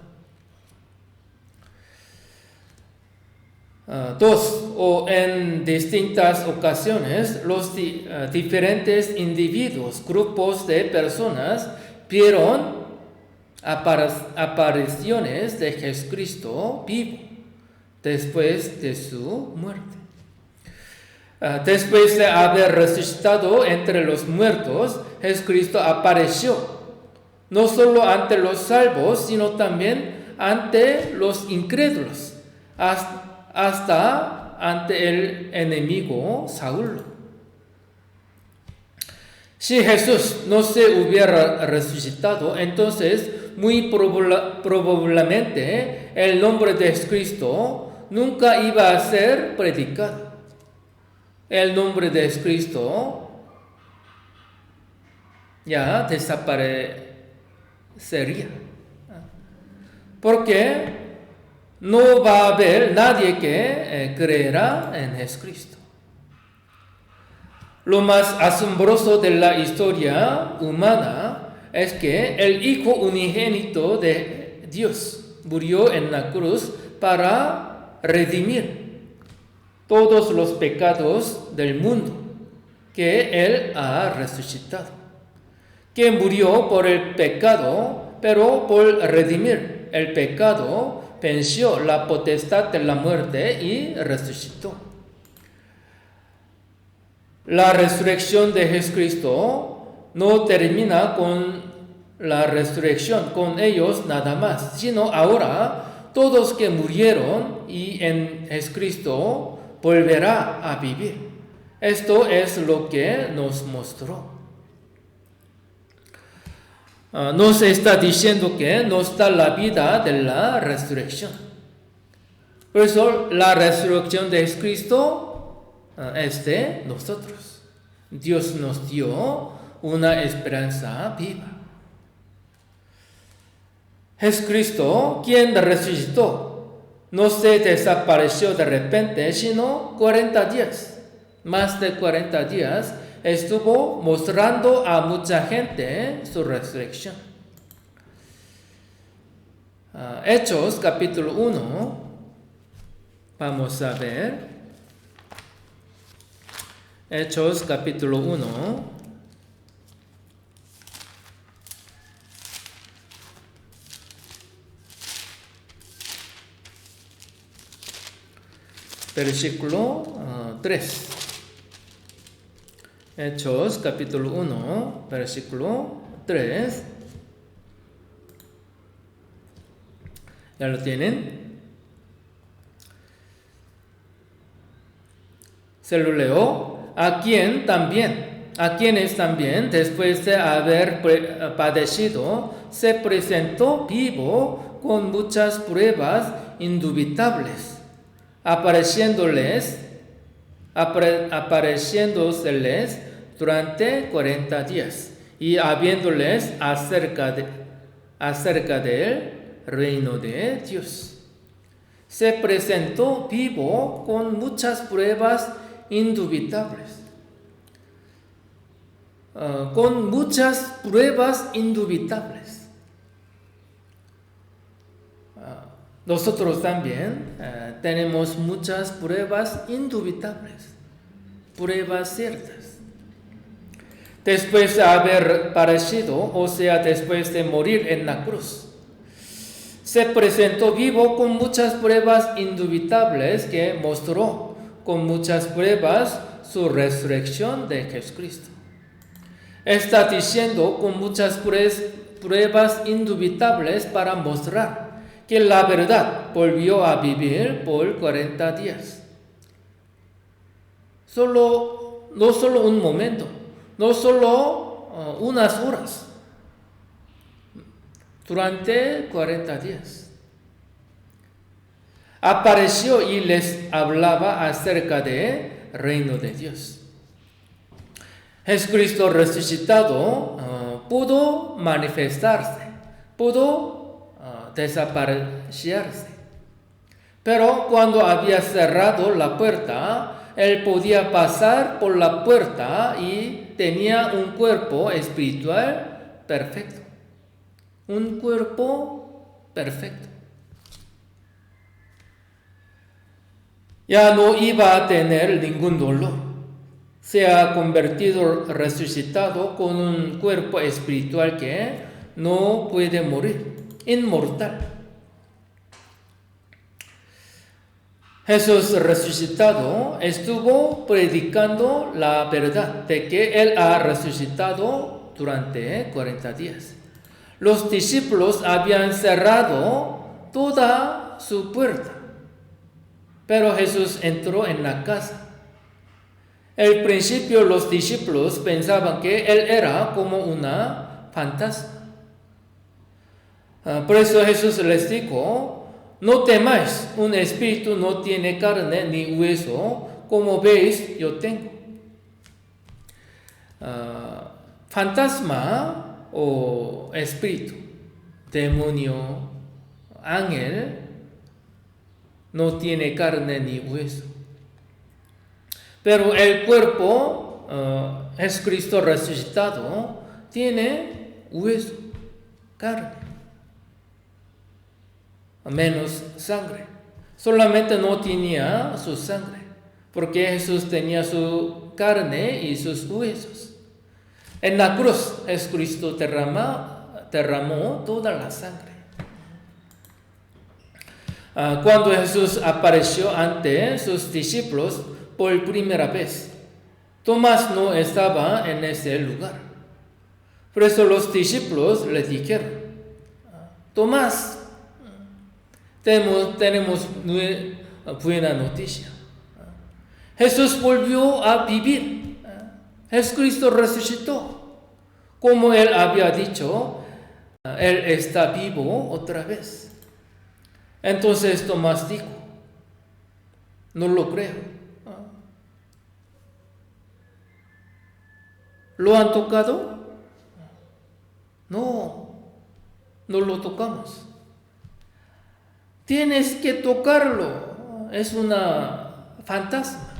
En distintas ocasiones, los diferentes individuos, grupos de personas, vieron apariciones de Jesucristo vivo después de su muerte. Después de haber resucitado entre los muertos, Jesucristo apareció no solo ante los salvos, sino también ante los incrédulos, hasta ante el enemigo Saúl. Si Jesús no se hubiera resucitado, entonces muy probablemente el nombre de Jesucristo nunca iba a ser predicado. El nombre de Jesucristo ya desaparecería. Porque no va a haber nadie que creerá en Jesucristo. Lo más asombroso de la historia humana es que el Hijo unigénito de Dios murió en la cruz para redimir todos los pecados del mundo, que Él ha resucitado, que murió por el pecado, pero por redimir el pecado, venció la potestad de la muerte y resucitó. La resurrección de Jesucristo no termina con la resurrección, con ellos nada más, sino ahora todos que murieron y en Jesucristo volverá a vivir. Esto es lo que nos mostró. Nos está diciendo que nos da la vida de la resurrección. Por eso la resurrección de Jesucristo es de nosotros. Dios nos dio una esperanza viva. Jesucristo, quien resucitó, no se desapareció de repente, sino 40 días. Más de 40 días estuvo mostrando a mucha gente su resurrección. Hechos capítulo 1, vamos a ver. Hechos capítulo 1. Versículo 3. Hechos capítulo 1, versículo 3. ¿Ya lo tienen? Se lo leo. A quienes también, después de haber padecido, se presentó vivo con muchas pruebas indubitables, apareciéndoles durante 40 días y habiéndoles acerca del reino de Dios. Se presentó vivo con muchas pruebas indubitables. Con muchas pruebas indubitables. Nosotros también tenemos muchas pruebas indubitables, pruebas ciertas. Después de haber padecido, o sea, después de morir en la cruz, se presentó vivo con muchas pruebas indubitables que mostró con muchas pruebas su resurrección de Jesucristo. Está diciendo con muchas pruebas indubitables para mostrar que la verdad volvió a vivir por 40 días. No solo un momento, no solo unas horas, durante 40 días. Apareció y les hablaba acerca del reino de Dios. Jesucristo resucitado pudo manifestarse, pudo desaparecerse. Pero cuando había cerrado la puerta, Él podía pasar por la puerta y tenía un cuerpo espiritual perfecto. Un cuerpo perfecto. Ya no iba a tener ningún dolor. Se ha convertido resucitado con un cuerpo espiritual que no puede morir, inmortal. Jesús resucitado estuvo predicando la verdad de que Él ha resucitado durante 40 días. Los discípulos habían cerrado toda su puerta, pero Jesús entró en la casa. Al principio los discípulos pensaban que Él era como una fantasma. Por eso Jesús les dijo: no temáis, un espíritu no tiene carne ni hueso, como veis yo tengo. Fantasma o espíritu, demonio, ángel, no tiene carne ni hueso. Pero el cuerpo, Jesucristo resucitado, tiene hueso, carne, menos sangre. Solamente no tenía su sangre, porque Jesús tenía su carne y sus huesos. En la cruz, Jesucristo derramó toda la sangre. cuando Jesús apareció ante sus discípulos por primera vez, Tomás no estaba en ese lugar. Por eso los discípulos le dijeron: Tomás, tenemos buena noticia. Jesús volvió a vivir. Jesucristo resucitó. Como él había dicho, él está vivo otra vez. Entonces Tomás dijo: no lo creo. ¿Lo han tocado? No lo tocamos. Tienes que tocarlo. Es una fantasma.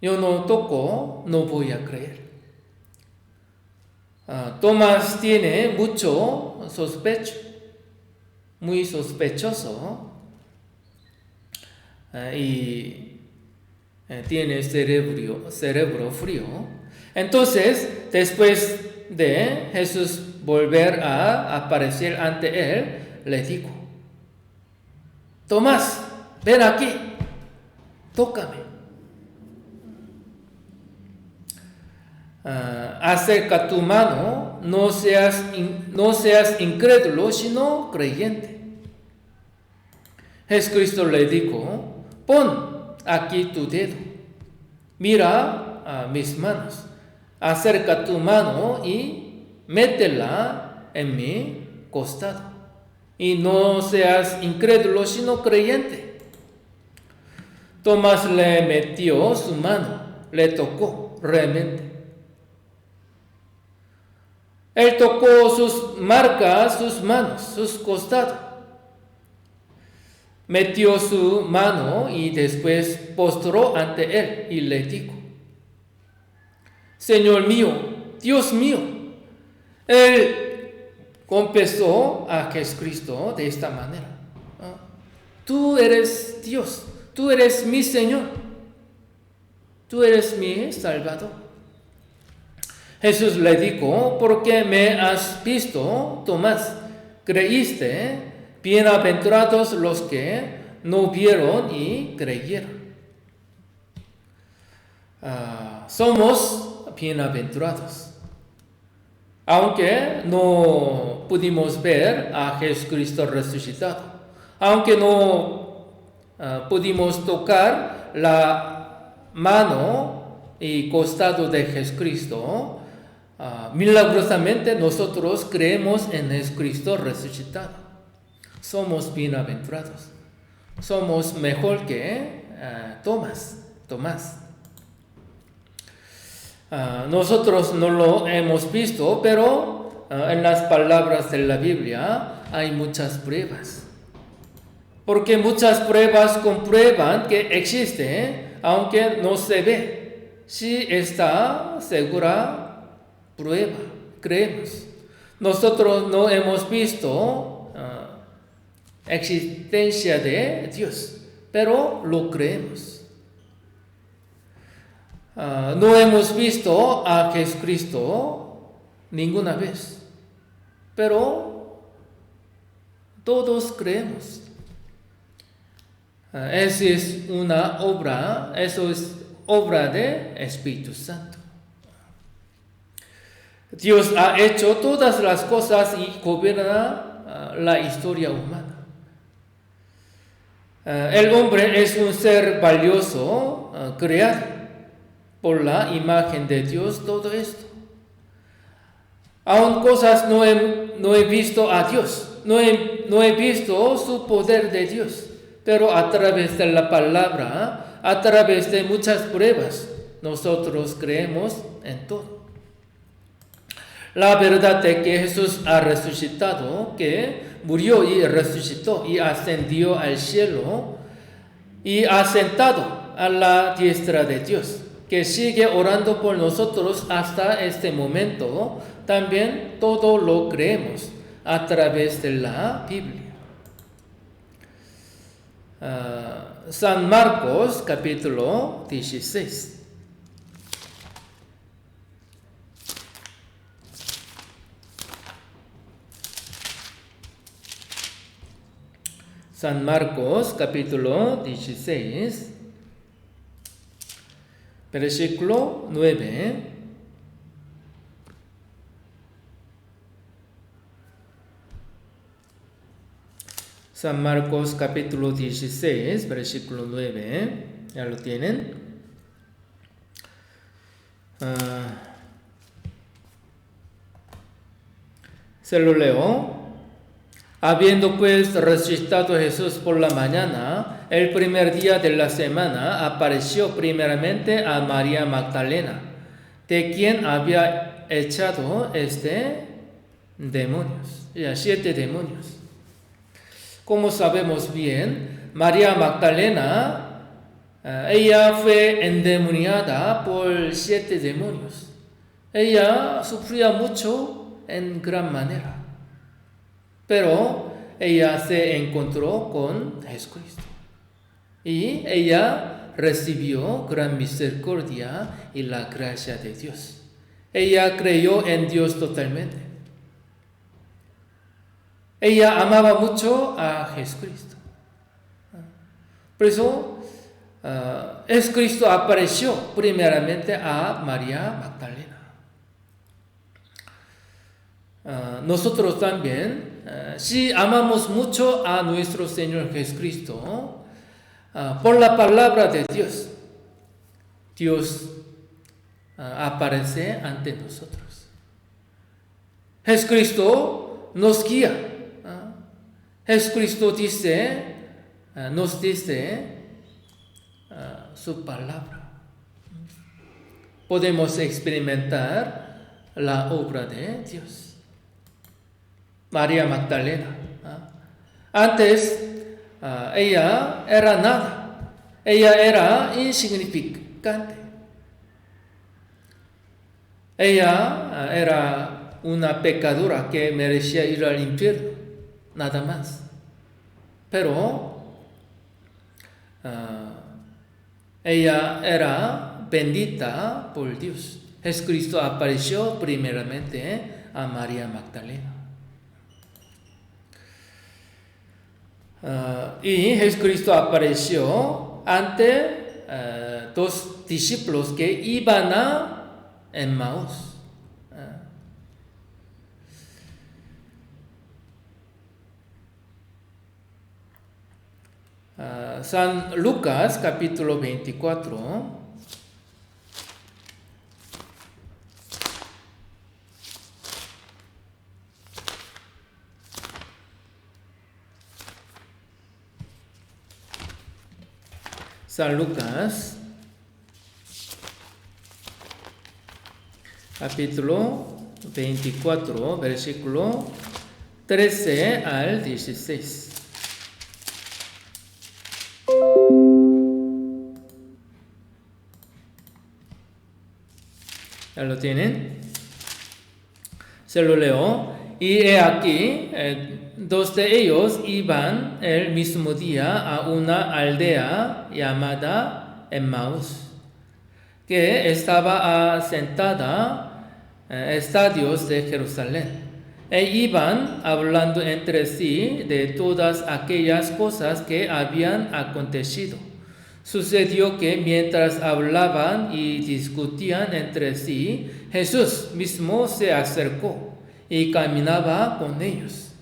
Yo no toco, no voy a creer. Tomás tiene mucho sospecho, muy sospechoso, y tiene cerebro frío. Entonces, después de Jesús volver a aparecer ante él, le dijo: Tomás, ven aquí, tócame. Acerca tu mano, no seas incrédulo, sino creyente. Jesucristo le dijo: pon aquí tu dedo, mira mis manos, acerca tu mano y métela en mi costado, y no seas incrédulo, sino creyente. Tomás le metió su mano, le tocó realmente. Él tocó sus marcas, sus manos, sus costados. Metió su mano y después postró ante él y le dijo: Señor mío, Dios mío. Él confesó a Jesucristo de esta manera: tú eres Dios, tú eres mi Señor, tú eres mi Salvador. Jesús le dijo: porque me has visto, Tomás, creíste. Bienaventurados los que no vieron y creyeron. Somos bienaventurados. Aunque no pudimos ver a Jesucristo resucitado, aunque no pudimos tocar la mano y costado de Jesucristo, milagrosamente nosotros creemos en Jesucristo resucitado. Somos bienaventurados. Somos mejor que Tomás. Nosotros no lo hemos visto, pero en las palabras de la Biblia hay muchas pruebas. Porque muchas pruebas comprueban que existe, aunque no se ve. Si está segura prueba, creemos. Nosotros no hemos visto existencia de Dios, pero lo creemos. No hemos visto a Jesucristo ninguna vez, pero todos creemos. Eso es obra de Espíritu Santo. Dios ha hecho todas las cosas y gobierna la historia humana. El hombre es un ser valioso, creado por la imagen de Dios, todo esto. Aún cosas no he visto a Dios, no he visto su poder de Dios, pero a través de la palabra, a través de muchas pruebas, nosotros creemos en todo. La verdad de que Jesús ha resucitado, que murió y resucitó y ascendió al cielo y ha sentado a la diestra de Dios, que sigue orando por nosotros hasta este momento, también todo lo creemos a través de la Biblia. San Marcos capítulo 16. San Marcos capítulo 16, versículo 9. San Marcos capítulo 16, versículo 9. ¿Ya lo tienen? Se lo leo. Habiendo pues resucitado Jesús por la mañana, el primer día de la semana, apareció primeramente a María Magdalena, de quien había echado demonios, 7 demonios. Como sabemos bien, María Magdalena, ella fue endemoniada por 7 demonios. Ella sufría mucho en gran manera. Pero ella se encontró con Jesucristo y ella recibió gran misericordia y la gracia de Dios. Ella creyó en Dios totalmente. Ella amaba mucho a Jesucristo. Por eso Jesucristo apareció primeramente a María Magdalena. Nosotros también, si amamos mucho a nuestro Señor Jesucristo, por la palabra de Dios, Dios aparece ante nosotros. Jesucristo nos guía. Jesucristo nos dice su palabra. Podemos experimentar la obra de Dios. María Magdalena. Antes ella era nada. Ella era insignificante. Ella era una pecadora que merecía ir al infierno. Nada más. Pero ella era bendita por Dios. Jesucristo apareció primeramente a María Magdalena. Y Jesucristo apareció ante 2 discípulos que iban a Emmaús. San Lucas capítulo 24. San Lucas capítulo 24, versículo 13 al 16. ¿Ya lo tienen? Se lo leo. Y he aquí, 2 de ellos iban el mismo día a una aldea llamada Emmaús, que estaba asentada estadios de Jerusalén. E iban hablando entre sí de todas aquellas cosas que habían acontecido. Sucedió que mientras hablaban y discutían entre sí, Jesús mismo se acercó y caminaba con ellos.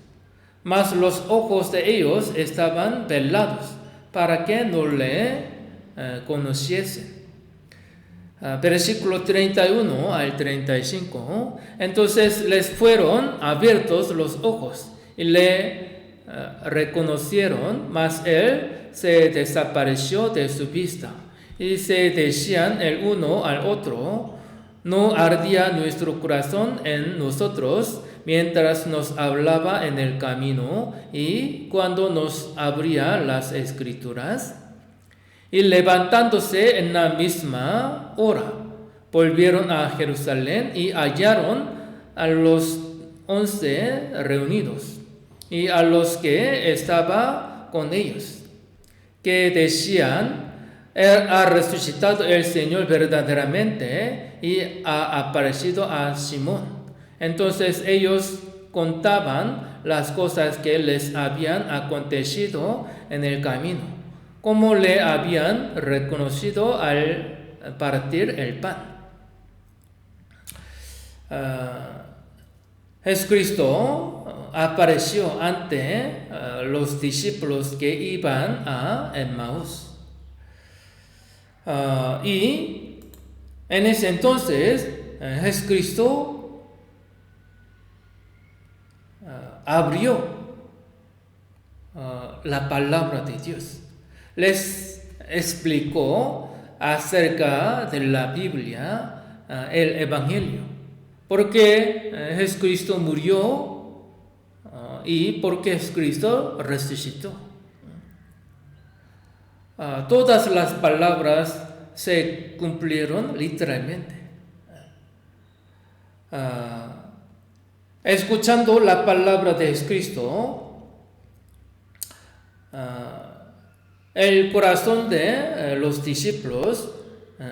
Mas los ojos de ellos estaban velados para que no le conociesen. Versículo 31 al 35. Entonces les fueron abiertos los ojos y le reconocieron, mas él se desapareció de su vista. Y se decían el uno al otro: ¿no ardía nuestro corazón en nosotros mientras nos hablaba en el camino y cuando nos abría las Escrituras? Y levantándose en la misma hora, volvieron a Jerusalén y hallaron a los 11 reunidos y a los que estaba con ellos, que decían: ha resucitado el Señor verdaderamente y ha aparecido a Simón. Entonces ellos contaban las cosas que les habían acontecido en el camino, como le habían reconocido al partir el pan. Jesucristo apareció ante los discípulos que iban a Emmaús. Y en ese entonces Jesucristo abrió la palabra de Dios. Les explicó acerca de la Biblia, el Evangelio. Porque Jesucristo murió y porque Jesucristo resucitó. Todas las palabras se cumplieron literalmente. Escuchando la palabra de Jesucristo, el corazón de los discípulos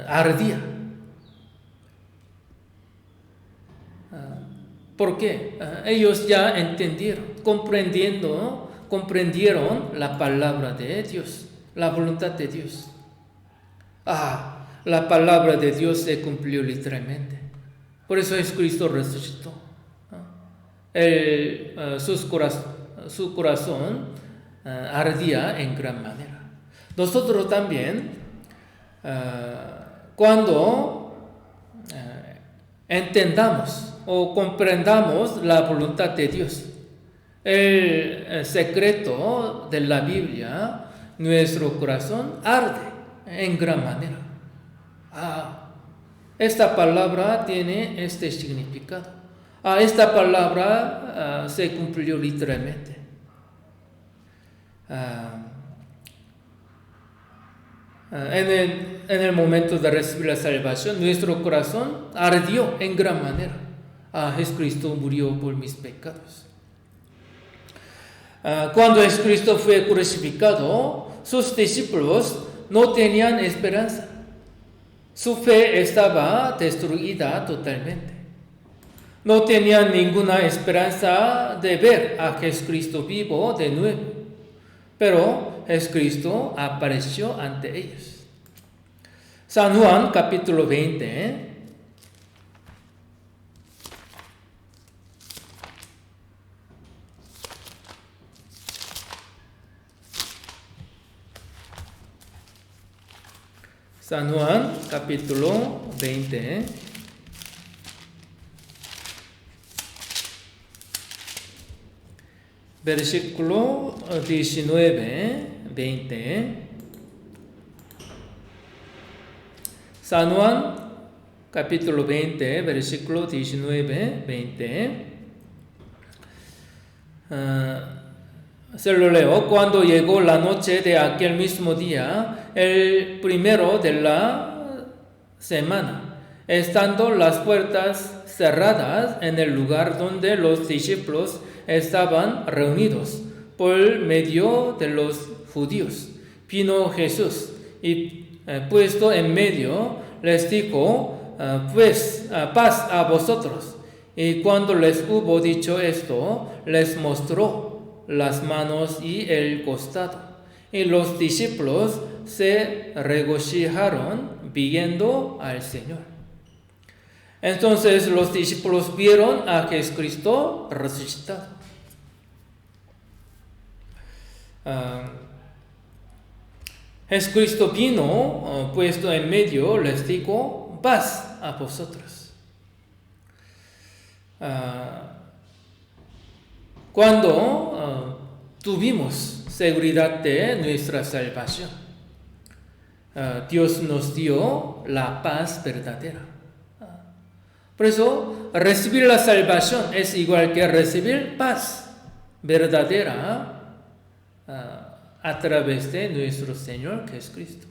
ardía. ¿Por qué? Ellos ya entendieron, comprendieron la palabra de Dios, la voluntad de Dios. La palabra de Dios se cumplió literalmente. Por eso Jesucristo resucitó. Su corazón ardía en gran manera. Nosotros también, cuando entendamos o comprendamos la voluntad de Dios, el secreto de la Biblia, nuestro corazón arde en gran manera. Esta palabra tiene este significado. Esta palabra se cumplió literalmente. En el momento de recibir la salvación, nuestro corazón ardió en gran manera. Jesucristo murió por mis pecados. Cuando Jesucristo fue crucificado, sus discípulos no tenían esperanza. Su fe estaba destruida totalmente. No tenían ninguna esperanza de ver a Jesucristo vivo de nuevo. Pero Jesucristo apareció ante ellos. San Juan capítulo 20. San Juan capítulo 20. Versículo 19, 20. San Juan capítulo 20, versículo 19, 20. Se lo leo. Cuando llegó la noche de aquel mismo día, el primero de la semana, estando las puertas cerradas en el lugar donde los discípulos estaban reunidos por medio de los judíos, vino Jesús y puesto en medio les dijo, paz a vosotros. Y cuando les hubo dicho esto, les mostró las manos y el costado. Y los discípulos se regocijaron viendo al Señor. Entonces los discípulos vieron a Jesucristo resucitado. Jesucristo vino, puesto en medio, les dijo, paz a vosotros. Cuando tuvimos seguridad de nuestra salvación, Dios nos dio la paz verdadera. Por eso, recibir la salvación es igual que recibir paz verdadera a través de nuestro Señor Jesucristo.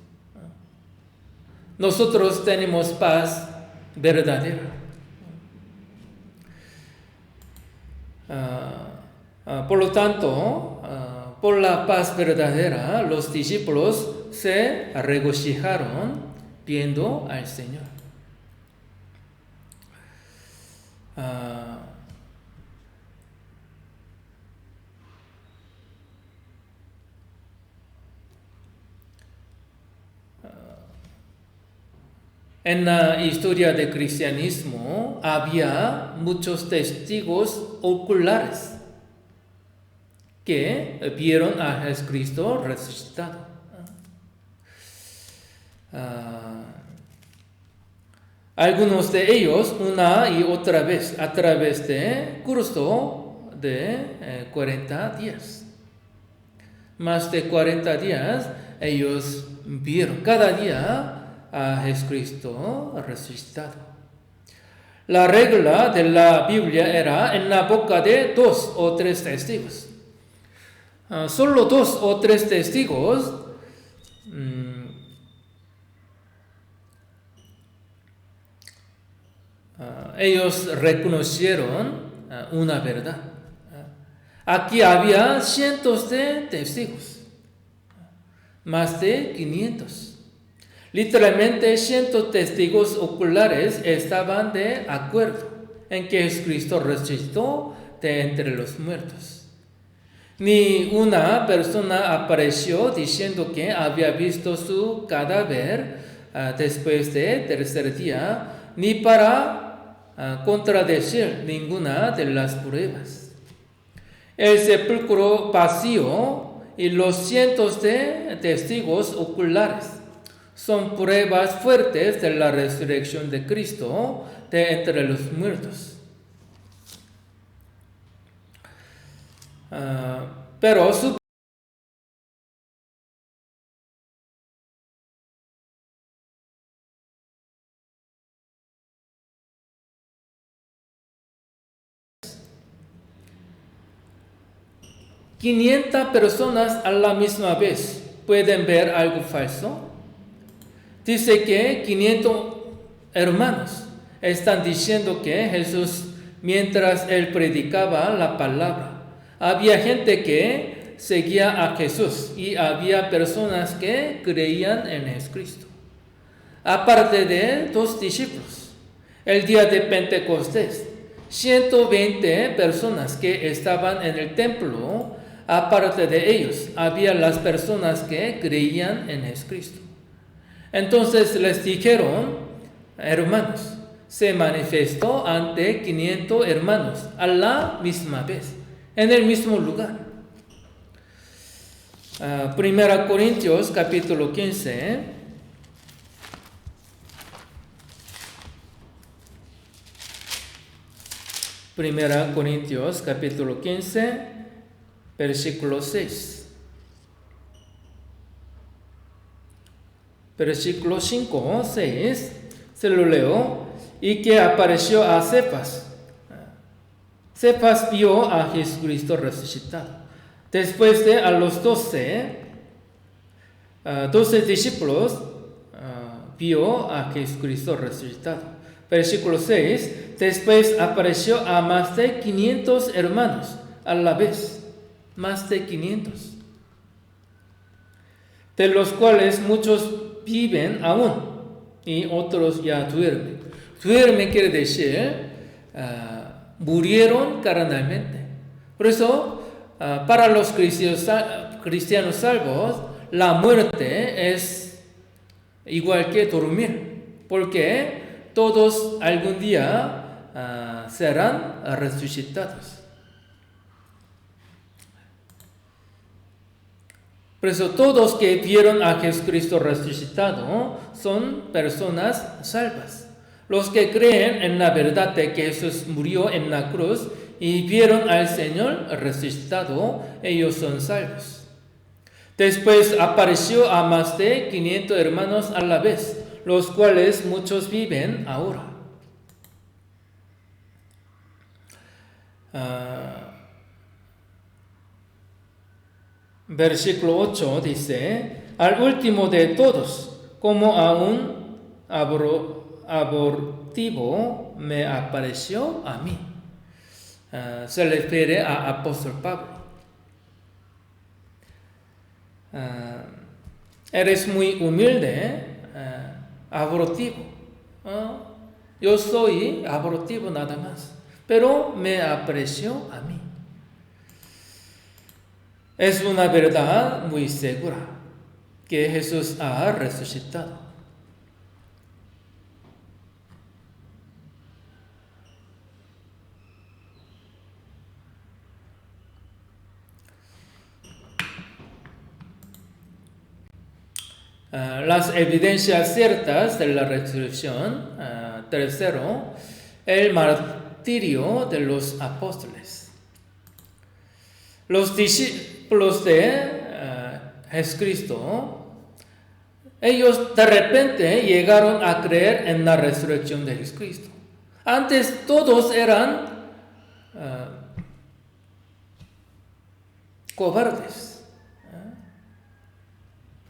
Nosotros tenemos paz verdadera. Por lo tanto, por la paz verdadera, los discípulos se regocijaron viendo al Señor. En la historia del cristianismo había muchos testigos oculares que vieron a Jesucristo resucitado. Algunos de ellos una y otra vez a través de curso de 40 días. Más de 40 días ellos vieron cada día a Jesucristo resucitado. La regla de la Biblia era en la boca de 2 o 3 testigos. Solo 2 o 3 testigos ellos reconocieron una verdad. Aquí había cientos de testigos, más de 500. Literalmente, cientos de testigos oculares estaban de acuerdo en que Jesucristo resucitó de entre los muertos. Ni una persona apareció diciendo que había visto su cadáver después del tercer día, ni para contradecir ninguna de las pruebas. El sepulcro vacío y los cientos de testigos oculares son pruebas fuertes de la resurrección de Cristo de entre los muertos. Pero su ¿500 personas a la misma vez pueden ver algo falso? Dice que 500 hermanos están diciendo que Jesús, mientras él predicaba la palabra, había gente que seguía a Jesús y había personas que creían en Jesucristo. Aparte de 2 discípulos, el día de Pentecostés, 120 personas que estaban en el templo. Aparte de ellos, había las personas que creían en Jesucristo. Entonces les dijeron, hermanos, se manifestó ante 500 hermanos a la misma vez, en el mismo lugar. Primera Corintios capítulo 15. Primera Corintios capítulo 15. Versículo 6. Versículo 5, 6, se lo leo. Y que apareció a Cefas. Cefas vio a Jesucristo resucitado. Después de a los 12 discípulos vio a Jesucristo resucitado. Versículo 6, después apareció a más de 500 hermanos a la vez. Más de 500, de los cuales muchos viven aún y otros ya duermen. Duermen quiere decir murieron carnalmente. Por eso para los cristianos salvos la muerte es igual que dormir, porque todos algún día serán resucitados. Por eso todos que vieron a Jesucristo resucitado son personas salvas. Los que creen en la verdad de que Jesús murió en la cruz y vieron al Señor resucitado, ellos son salvos. Después apareció a más de 500 hermanos a la vez, los cuales muchos viven ahora. Versículo 8 dice, al último de todos, como a un abortivo me apareció a mí. Se refiere a apóstol Pablo. Eres muy humilde, abortivo. Yo soy abortivo nada más, pero me apareció a mí. Es una verdad muy segura que Jesús ha resucitado. las evidencias ciertas de la resurrección. Tercero, el martirio de los apóstoles. Los discípulos de Jesucristo, ellos de repente llegaron a creer en la resurrección de Jesucristo. Antes todos eran cobardes.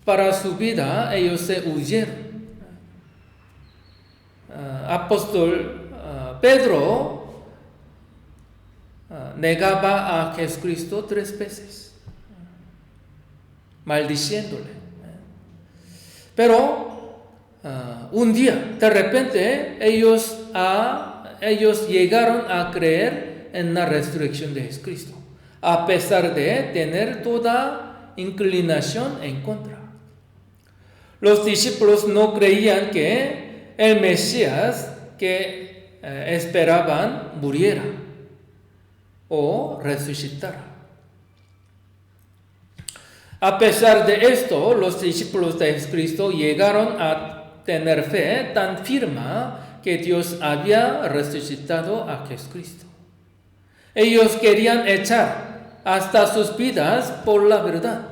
Para su vida ellos se huyeron. Apóstol Pedro negaba a Jesucristo 3 veces, maldiciéndole. Pero un día, de repente, ellos llegaron a creer en la resurrección de Jesucristo, a pesar de tener toda inclinación en contra. Los discípulos no creían que el Mesías que esperaban muriera o resucitara. A pesar de esto, los discípulos de Jesucristo llegaron a tener fe tan firme que Dios había resucitado a Jesucristo. Ellos querían echar hasta sus vidas por la verdad.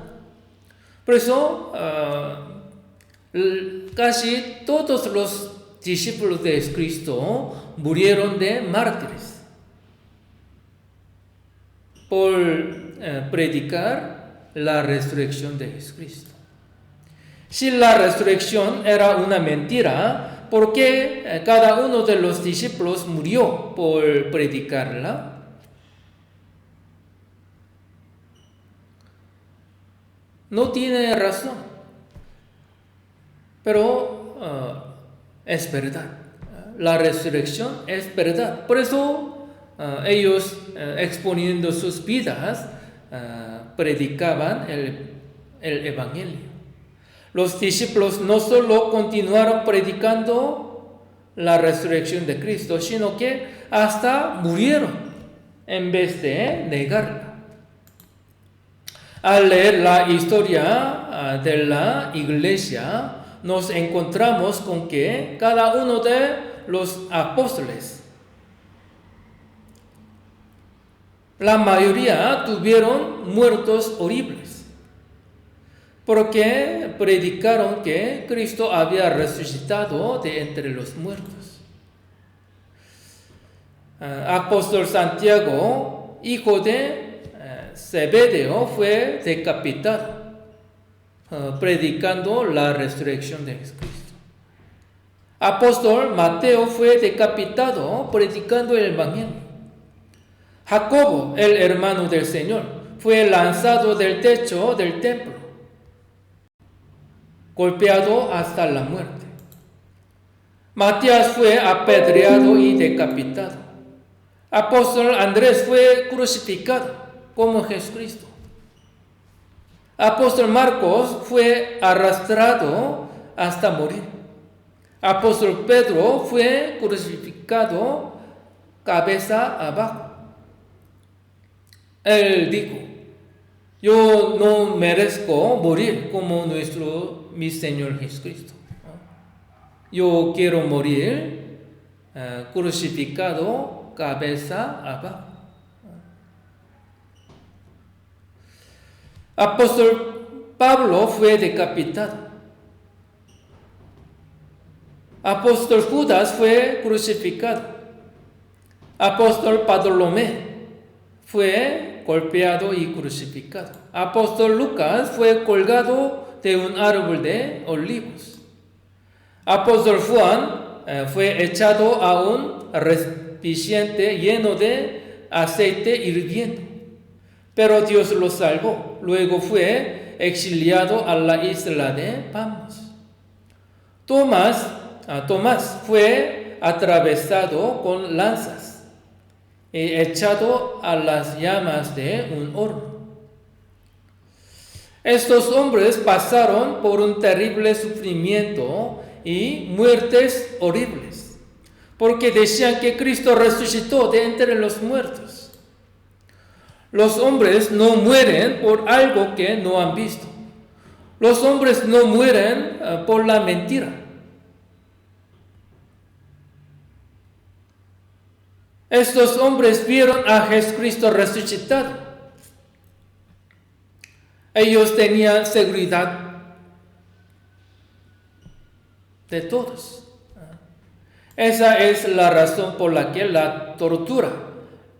Por eso, casi todos los discípulos de Jesucristo murieron de mártires por predicar la resurrección de Jesucristo. Si la resurrección era una mentira, ¿por qué cada uno de los discípulos murió por predicarla? No tiene razón, pero es verdad. La resurrección es verdad. Por eso ellos, exponiendo sus vidas, predicaban el Evangelio. Los discípulos no solo continuaron predicando la resurrección de Cristo, sino que hasta murieron en vez de negarla. Al leer la historia de la iglesia, nos encontramos con que cada uno de los apóstoles, la mayoría tuvieron muertos horribles, porque predicaron que Cristo había resucitado de entre los muertos. Apóstol Santiago, hijo de Zebedeo, fue decapitado predicando la resurrección de Jesucristo. Apóstol Mateo fue decapitado predicando el Evangelio. Jacobo, el hermano del Señor, fue lanzado del techo del templo, golpeado hasta la muerte. Matías fue apedreado y decapitado. Apóstol Andrés fue crucificado como Jesucristo. Apóstol Marcos fue arrastrado hasta morir. Apóstol Pedro fue crucificado cabeza abajo. Él dijo: yo no merezco morir como mi Señor Jesucristo. Yo quiero morir crucificado cabeza abajo. Apóstol Pablo fue decapitado. Apóstol Judas fue crucificado. Apóstol Bartolomé fue golpeado y crucificado. Apóstol Lucas fue colgado de un árbol de olivos. Apóstol Juan fue echado a un recipiente lleno de aceite hirviendo, pero Dios lo salvó. Luego fue exiliado a la isla de Patmos. Tomás fue atravesado con lanzas y echado a las llamas de un horno. Estos hombres pasaron por un terrible sufrimiento y muertes horribles, porque decían que Cristo resucitó de entre los muertos. Los hombres no mueren por algo que no han visto. Los hombres no mueren por la mentira. Estos hombres vieron a Jesucristo resucitado. Ellos tenían seguridad de todos. Esa es la razón por la que la tortura,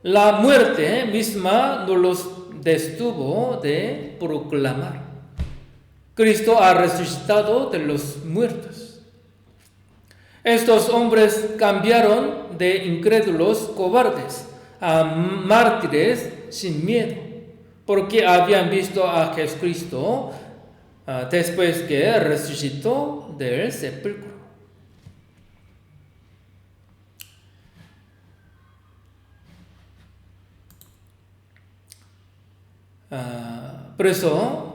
la muerte misma no los detuvo de proclamar: Cristo ha resucitado de los muertos. Estos hombres cambiaron de incrédulos cobardes a mártires sin miedo, porque habían visto a Jesucristo después que resucitó del sepulcro. Por eso,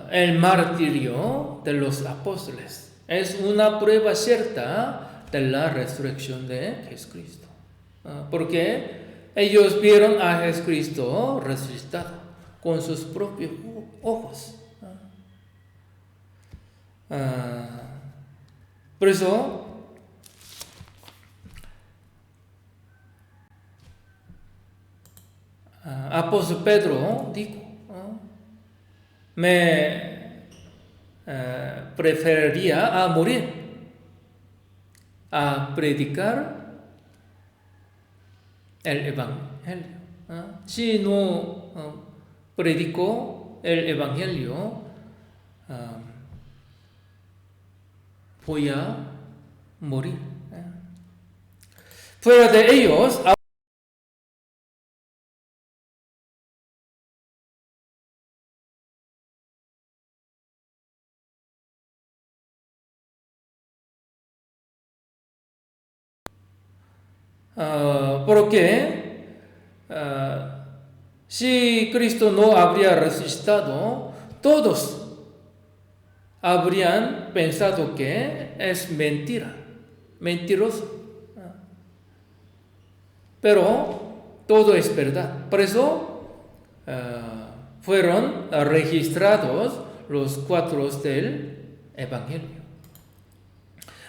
el martirio de los apóstoles es una prueba cierta de la resurrección de Jesucristo. Porque ellos vieron a Jesucristo resucitado con sus propios ojos. Por eso, apóstol Pedro dijo: me preferiría a morir a predicar el evangelio. Si no predicó el evangelio, voy a morir. Fuera de ellos, porque si Cristo no habría resucitado, todos habrían pensado que es mentira, mentiroso. Pero todo es verdad. Por eso fueron registrados los cuadros del Evangelio.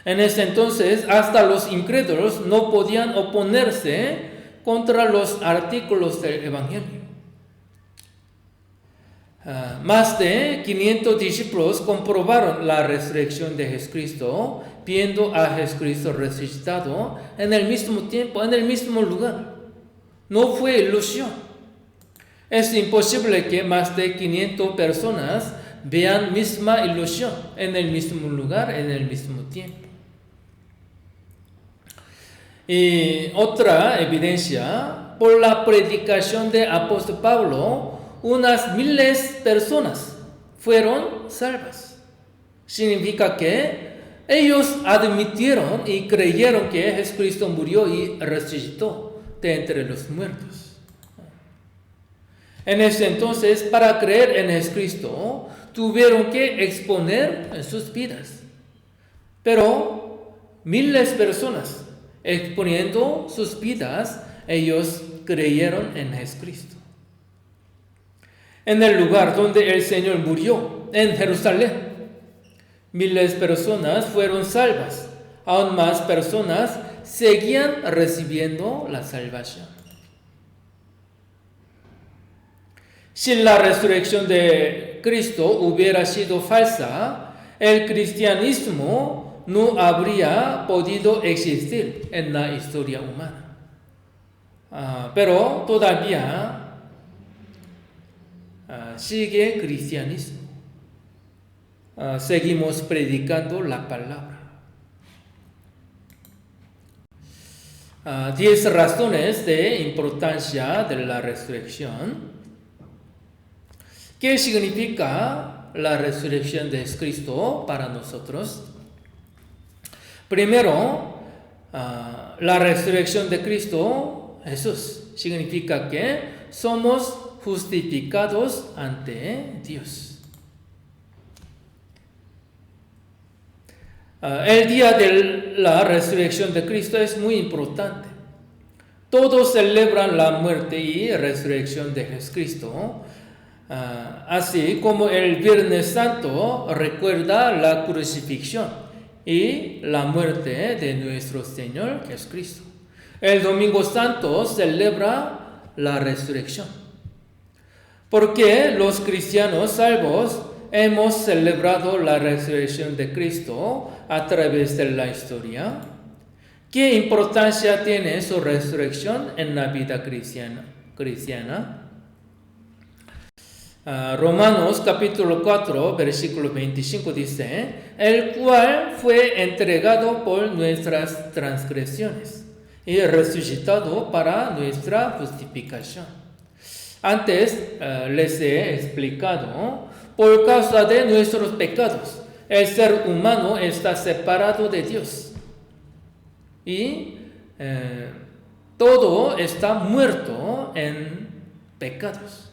En ese entonces, hasta los incrédulos no podían oponerse contra los artículos del Evangelio. Más de 500 discípulos comprobaron la resurrección de Jesucristo, viendo a Jesucristo resucitado en el mismo tiempo, en el mismo lugar. No fue ilusión. Es imposible que más de 500 personas vean misma ilusión en el mismo lugar, en el mismo tiempo. Y otra evidencia: por la predicación de apóstol Pablo, unas miles de personas fueron salvas. Significa que ellos admitieron y creyeron que Jesucristo murió y resucitó de entre los muertos. En ese entonces, para creer en Jesucristo, tuvieron que exponer sus vidas. Pero miles de personas exponiendo sus vidas, ellos creyeron en Jesucristo. En el lugar donde el Señor murió, en Jerusalén, miles de personas fueron salvas. Aún más personas seguían recibiendo la salvación. Si la resurrección de Cristo hubiera sido falsa, el cristianismo no habría podido existir en la historia humana. Pero todavía sigue cristianismo. Seguimos predicando la palabra. 10 razones de importancia de la resurrección. ¿Qué significa la resurrección de Cristo para nosotros? Primero, la resurrección de Cristo Jesús significa que somos justificados ante Dios. El día de la resurrección de Cristo es muy importante. Todos celebran la muerte y resurrección de Jesucristo. Así como el Viernes Santo recuerda la crucifixión y la muerte de nuestro Señor Jesucristo. El Domingo Santo celebra la resurrección. Porque los cristianos salvos hemos celebrado la resurrección de Cristo a través de la historia. ¿Qué importancia tiene su resurrección en la vida cristiana? Romanos capítulo 4, versículo 25 dice, el cual fue entregado por nuestras transgresiones y resucitado para nuestra justificación. Antes les he explicado, por causa de nuestros pecados, el ser humano está separado de Dios y todo está muerto en pecados.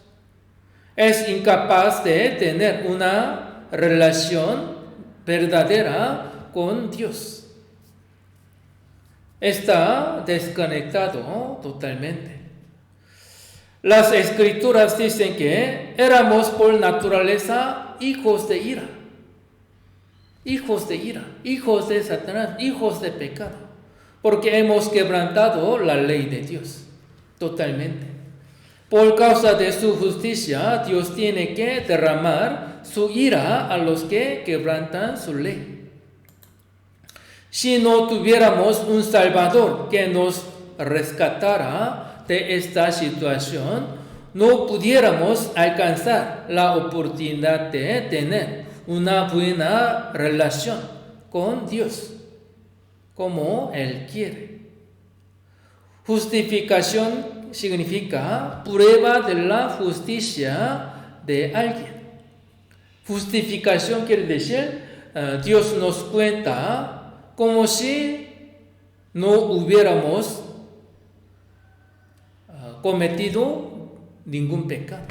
Es incapaz de tener una relación verdadera con Dios. Está desconectado totalmente. Las escrituras dicen que éramos por naturaleza hijos de ira, hijos de Satanás, hijos de pecado, porque hemos quebrantado la ley de Dios totalmente. Por causa de su justicia, Dios tiene que derramar su ira a los que quebrantan su ley. Si no tuviéramos un Salvador que nos rescatara de esta situación, no pudiéramos alcanzar la oportunidad de tener una buena relación con Dios, como Él quiere. Justificación significa prueba de la justicia de alguien. Justificación quiere decir, Dios nos cuenta como si no hubiéramos cometido ningún pecado.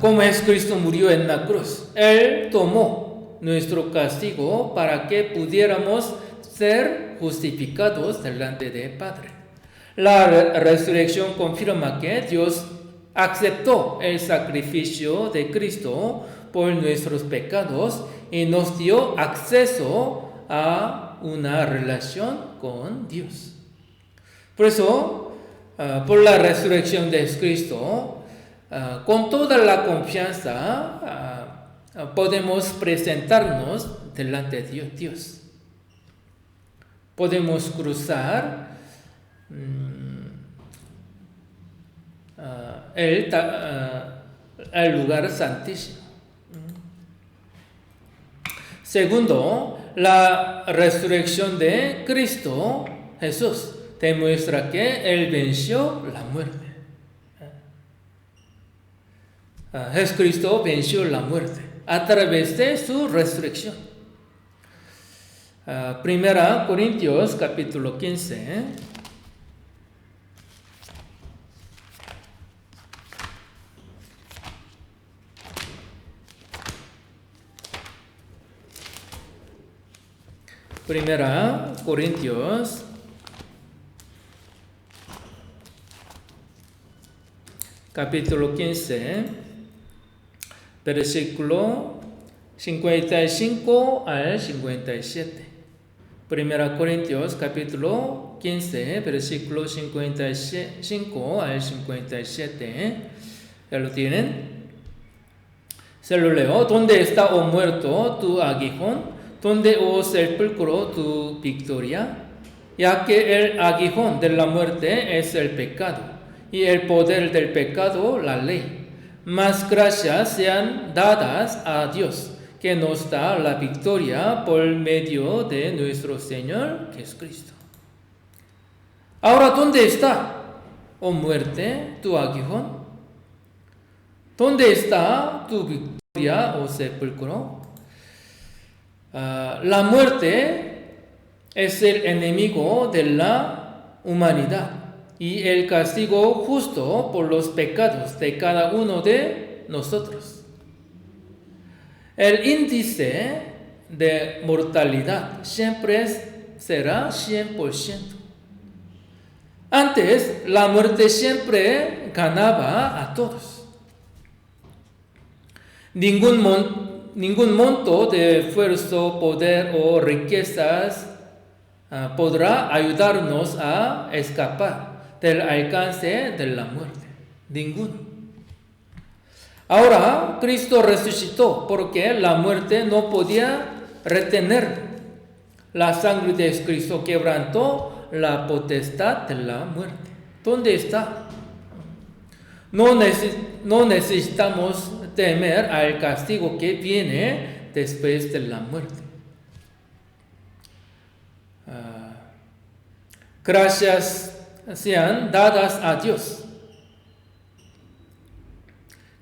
Como Jesucristo murió en la cruz, Él tomó nuestro castigo para que pudiéramos ser justificados delante del Padre. La resurrección confirma que Dios aceptó el sacrificio de Cristo por nuestros pecados y nos dio acceso a una relación con Dios. Por eso, por la resurrección de Cristo, con toda la confianza podemos presentarnos delante de Dios. Podemos cruzar el lugar santísimo. Segundo, la resurrección de Cristo Jesús demuestra que Él venció la muerte. Jesucristo venció la muerte a través de su resurrección. Primera Corintios capítulo 15. Primera Corintios capítulo 15, versículo 55 al 57. Primera Corintios capítulo 15, versículo 55 al 57. ¿Ya lo tienen? Se lo leo. ¿Dónde está, oh muerto, tu aguijón? ¿Dónde, oh sepulcro, tu victoria? Ya que el aguijón de la muerte es el pecado, y el poder del pecado la ley. Mas gracias sean dadas a Dios, que nos da la victoria por medio de nuestro Señor Jesucristo. Ahora, ¿dónde está, oh muerte, tu aguijón? ¿Dónde está tu victoria, oh sepulcro? La muerte es el enemigo de la humanidad y el castigo justo por los pecados de cada uno de nosotros. El índice de mortalidad siempre será 100%. Antes, la muerte siempre ganaba a todos. Ningún monto de esfuerzo, poder o riquezas podrá ayudarnos a escapar del alcance de la muerte. Ninguno. Ahora, Cristo resucitó porque la muerte no podía retener. La sangre de Cristo quebrantó la potestad de la muerte. ¿Dónde está? No necesitamos temer al castigo que viene después de la muerte. Gracias sean dadas a Dios,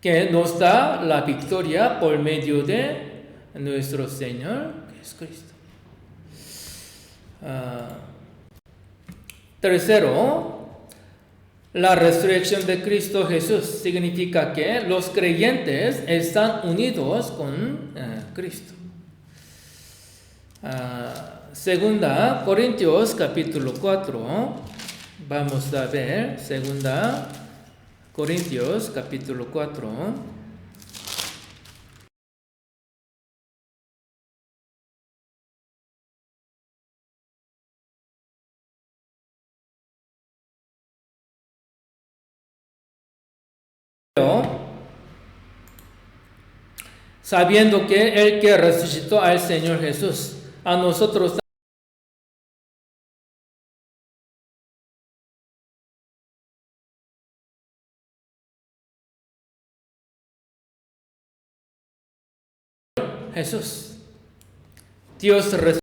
que nos da la victoria por medio de nuestro Señor Jesucristo. Tercero, la resurrección de Cristo Jesús significa que los creyentes están unidos con Cristo. Segunda Corintios capítulo 4, vamos a ver, Segunda Corintios capítulo 4. Sabiendo que el que resucitó al Señor Jesús, a nosotros Jesús, Dios resucitó.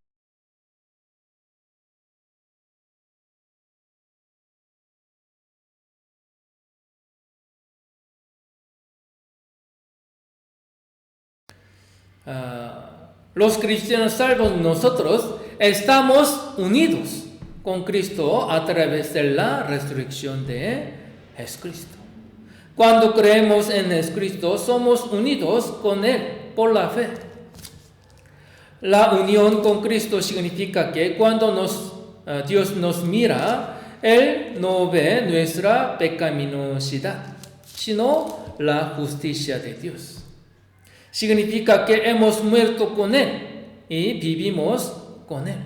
Los cristianos salvos, nosotros estamos unidos con Cristo a través de la resurrección de Jesucristo. Cuando creemos en Jesucristo, somos unidos con Él por la fe. La unión con Cristo significa que cuando Dios nos mira, Él no ve nuestra pecaminosidad, sino la justicia de Dios. Significa que hemos muerto con Él y vivimos con Él.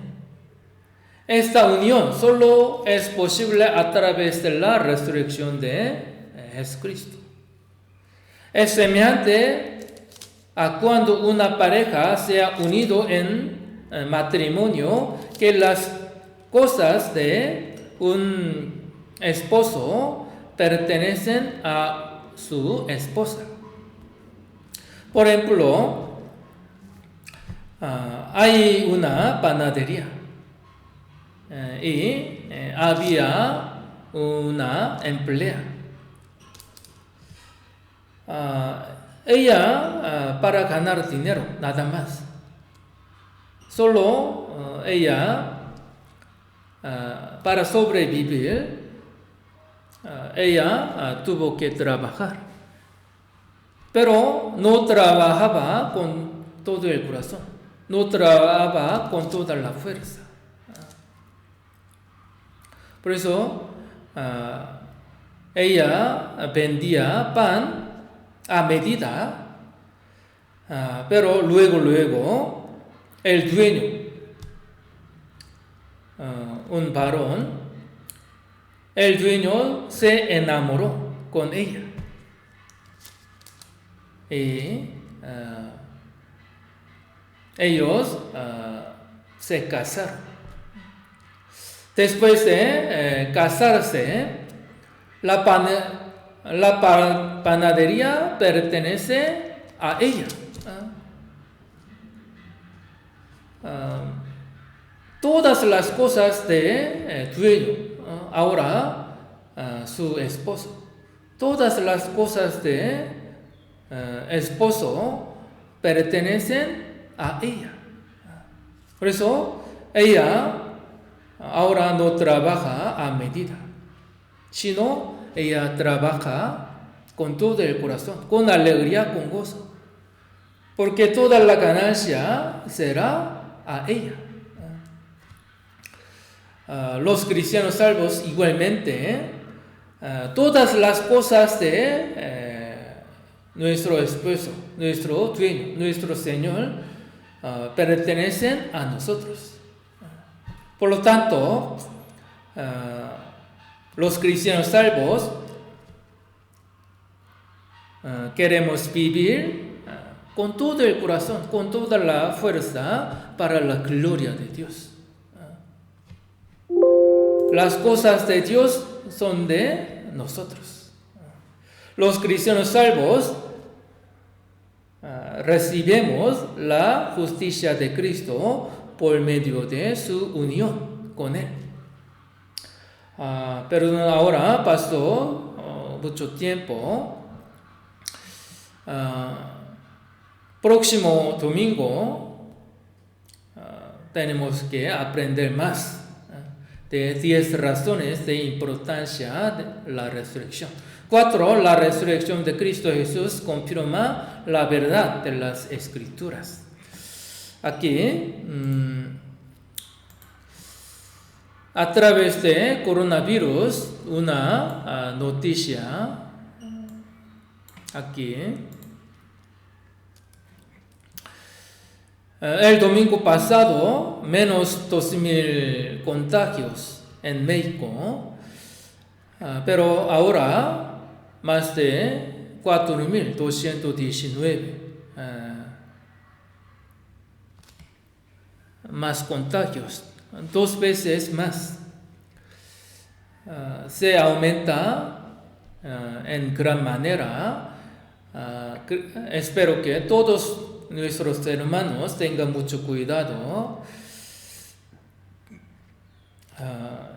Esta unión solo es posible a través de la resurrección de Jesucristo. Es semejante a cuando una pareja se ha unido en matrimonio, que las cosas de un esposo pertenecen a su esposa. Por ejemplo, hay una panadería y había una empleada. Ella para ganar dinero, nada más. Solo ella para sobrevivir, ella tuvo que trabajar. Pero no trabajaba con todo el corazón, no trabajaba con toda la fuerza. Por eso ella vendía pan a medida, pero luego el dueño, un varón, el dueño se enamoró con ella. Y ellos se casaron. Después de casarse, la panadería pertenece a ella. Todas las cosas de dueño, ahora su esposo. Todas las cosas de esposo pertenecen a ella. Por eso ella ahora no trabaja a medida, sino ella trabaja con todo el corazón, con alegría, con gozo, porque toda la ganancia será a ella. los cristianos salvos igualmente, todas las cosas de nuestro esposo, nuestro dueño, nuestro Señor, pertenecen a nosotros. Por lo tanto, los cristianos salvos queremos vivir con todo el corazón, con toda la fuerza para la gloria de Dios. Las cosas de Dios son de nosotros. Los cristianos salvos recibimos la justicia de Cristo por medio de su unión con Él. Pero ahora pasó mucho tiempo. Próximo domingo tenemos que aprender más de 10 razones de importancia de la resurrección. 4. La resurrección de Cristo Jesús confirma la verdad de las Escrituras. Aquí, a través de coronavirus, una noticia aquí. El domingo pasado, menos 2,000 contagios en México, pero ahora más de 4,219 más contagios, 2 veces más. Se aumenta en gran manera. Espero que todos nuestros hermanos tengan mucho cuidado.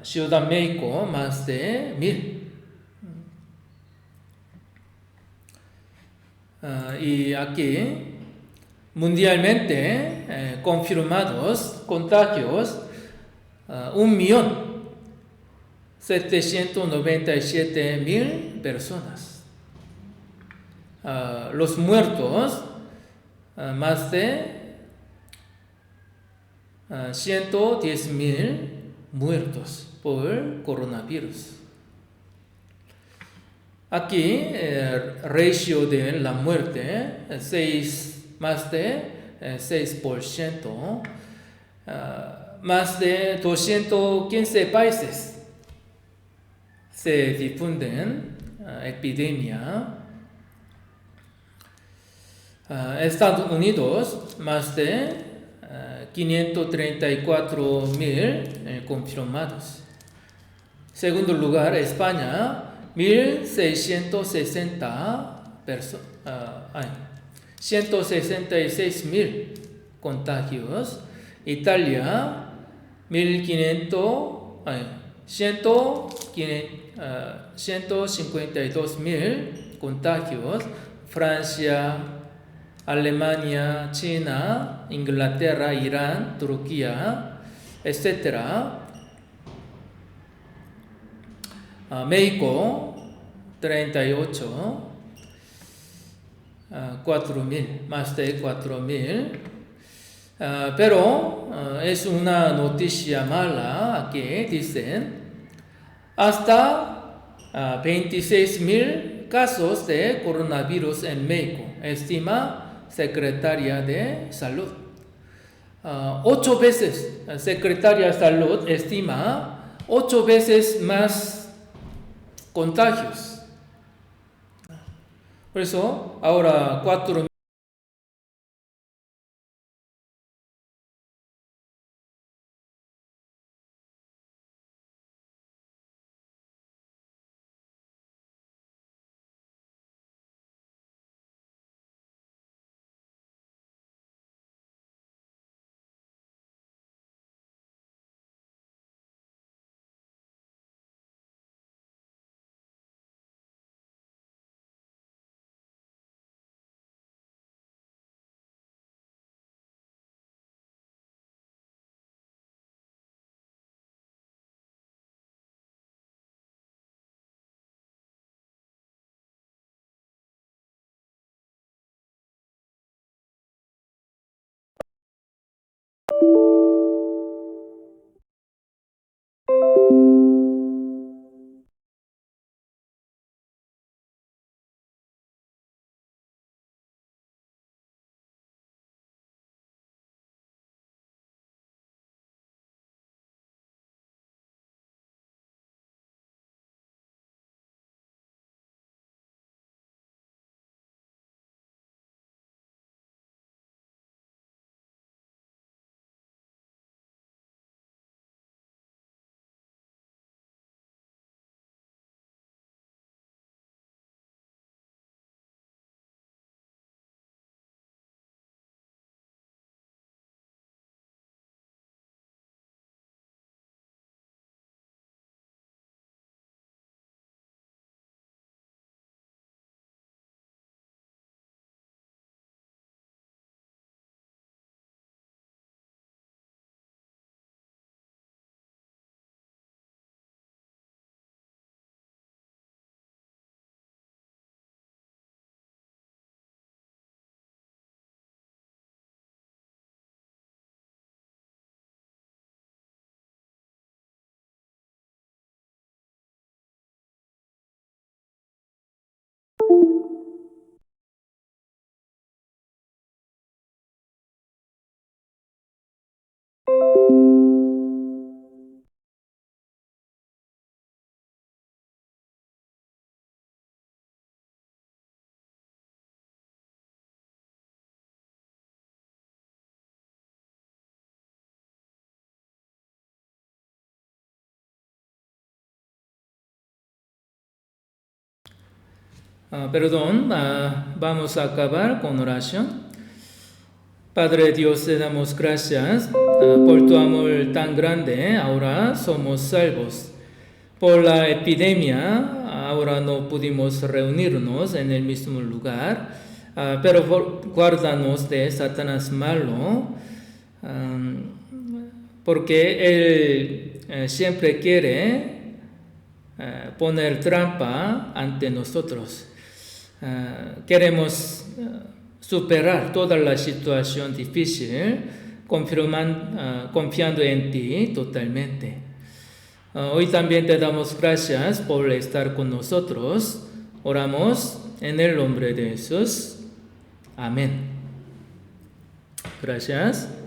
Ciudad México, más de 1,000. Y aquí, mundialmente, confirmados contagios, 1,797,000 personas. Los muertos, más de 110,000 muertos por coronavirus. Aquí el ratio de la muerte, más de 6%, más de 215 países se difunden epidemia. Estados Unidos, más de 534,000 confirmados. Segundo lugar, España, 166,000 contagios. Italia, 152,000 contagios. Francia, Alemania, China, Inglaterra, Irán, Turquía, etc. México, 38, 4,000, más de 4,000. Pero es una noticia mala que dicen hasta 26,000 casos de coronavirus en México, estima Secretaria de Salud. 8 veces, Secretaria de Salud estima 8 veces más contagios. Por eso, ahora 4 Vamos a acabar con oración. Padre Dios, te damos gracias por tu amor tan grande. Ahora somos salvos. Por la epidemia, ahora no pudimos reunirnos en el mismo lugar, pero guárdanos de Satanás malo, porque él siempre quiere poner trampa ante nosotros. Queremos superar toda la situación difícil, confiando en ti totalmente. Hoy también te damos gracias por estar con nosotros. Oramos en el nombre de Jesús. Amén. Gracias.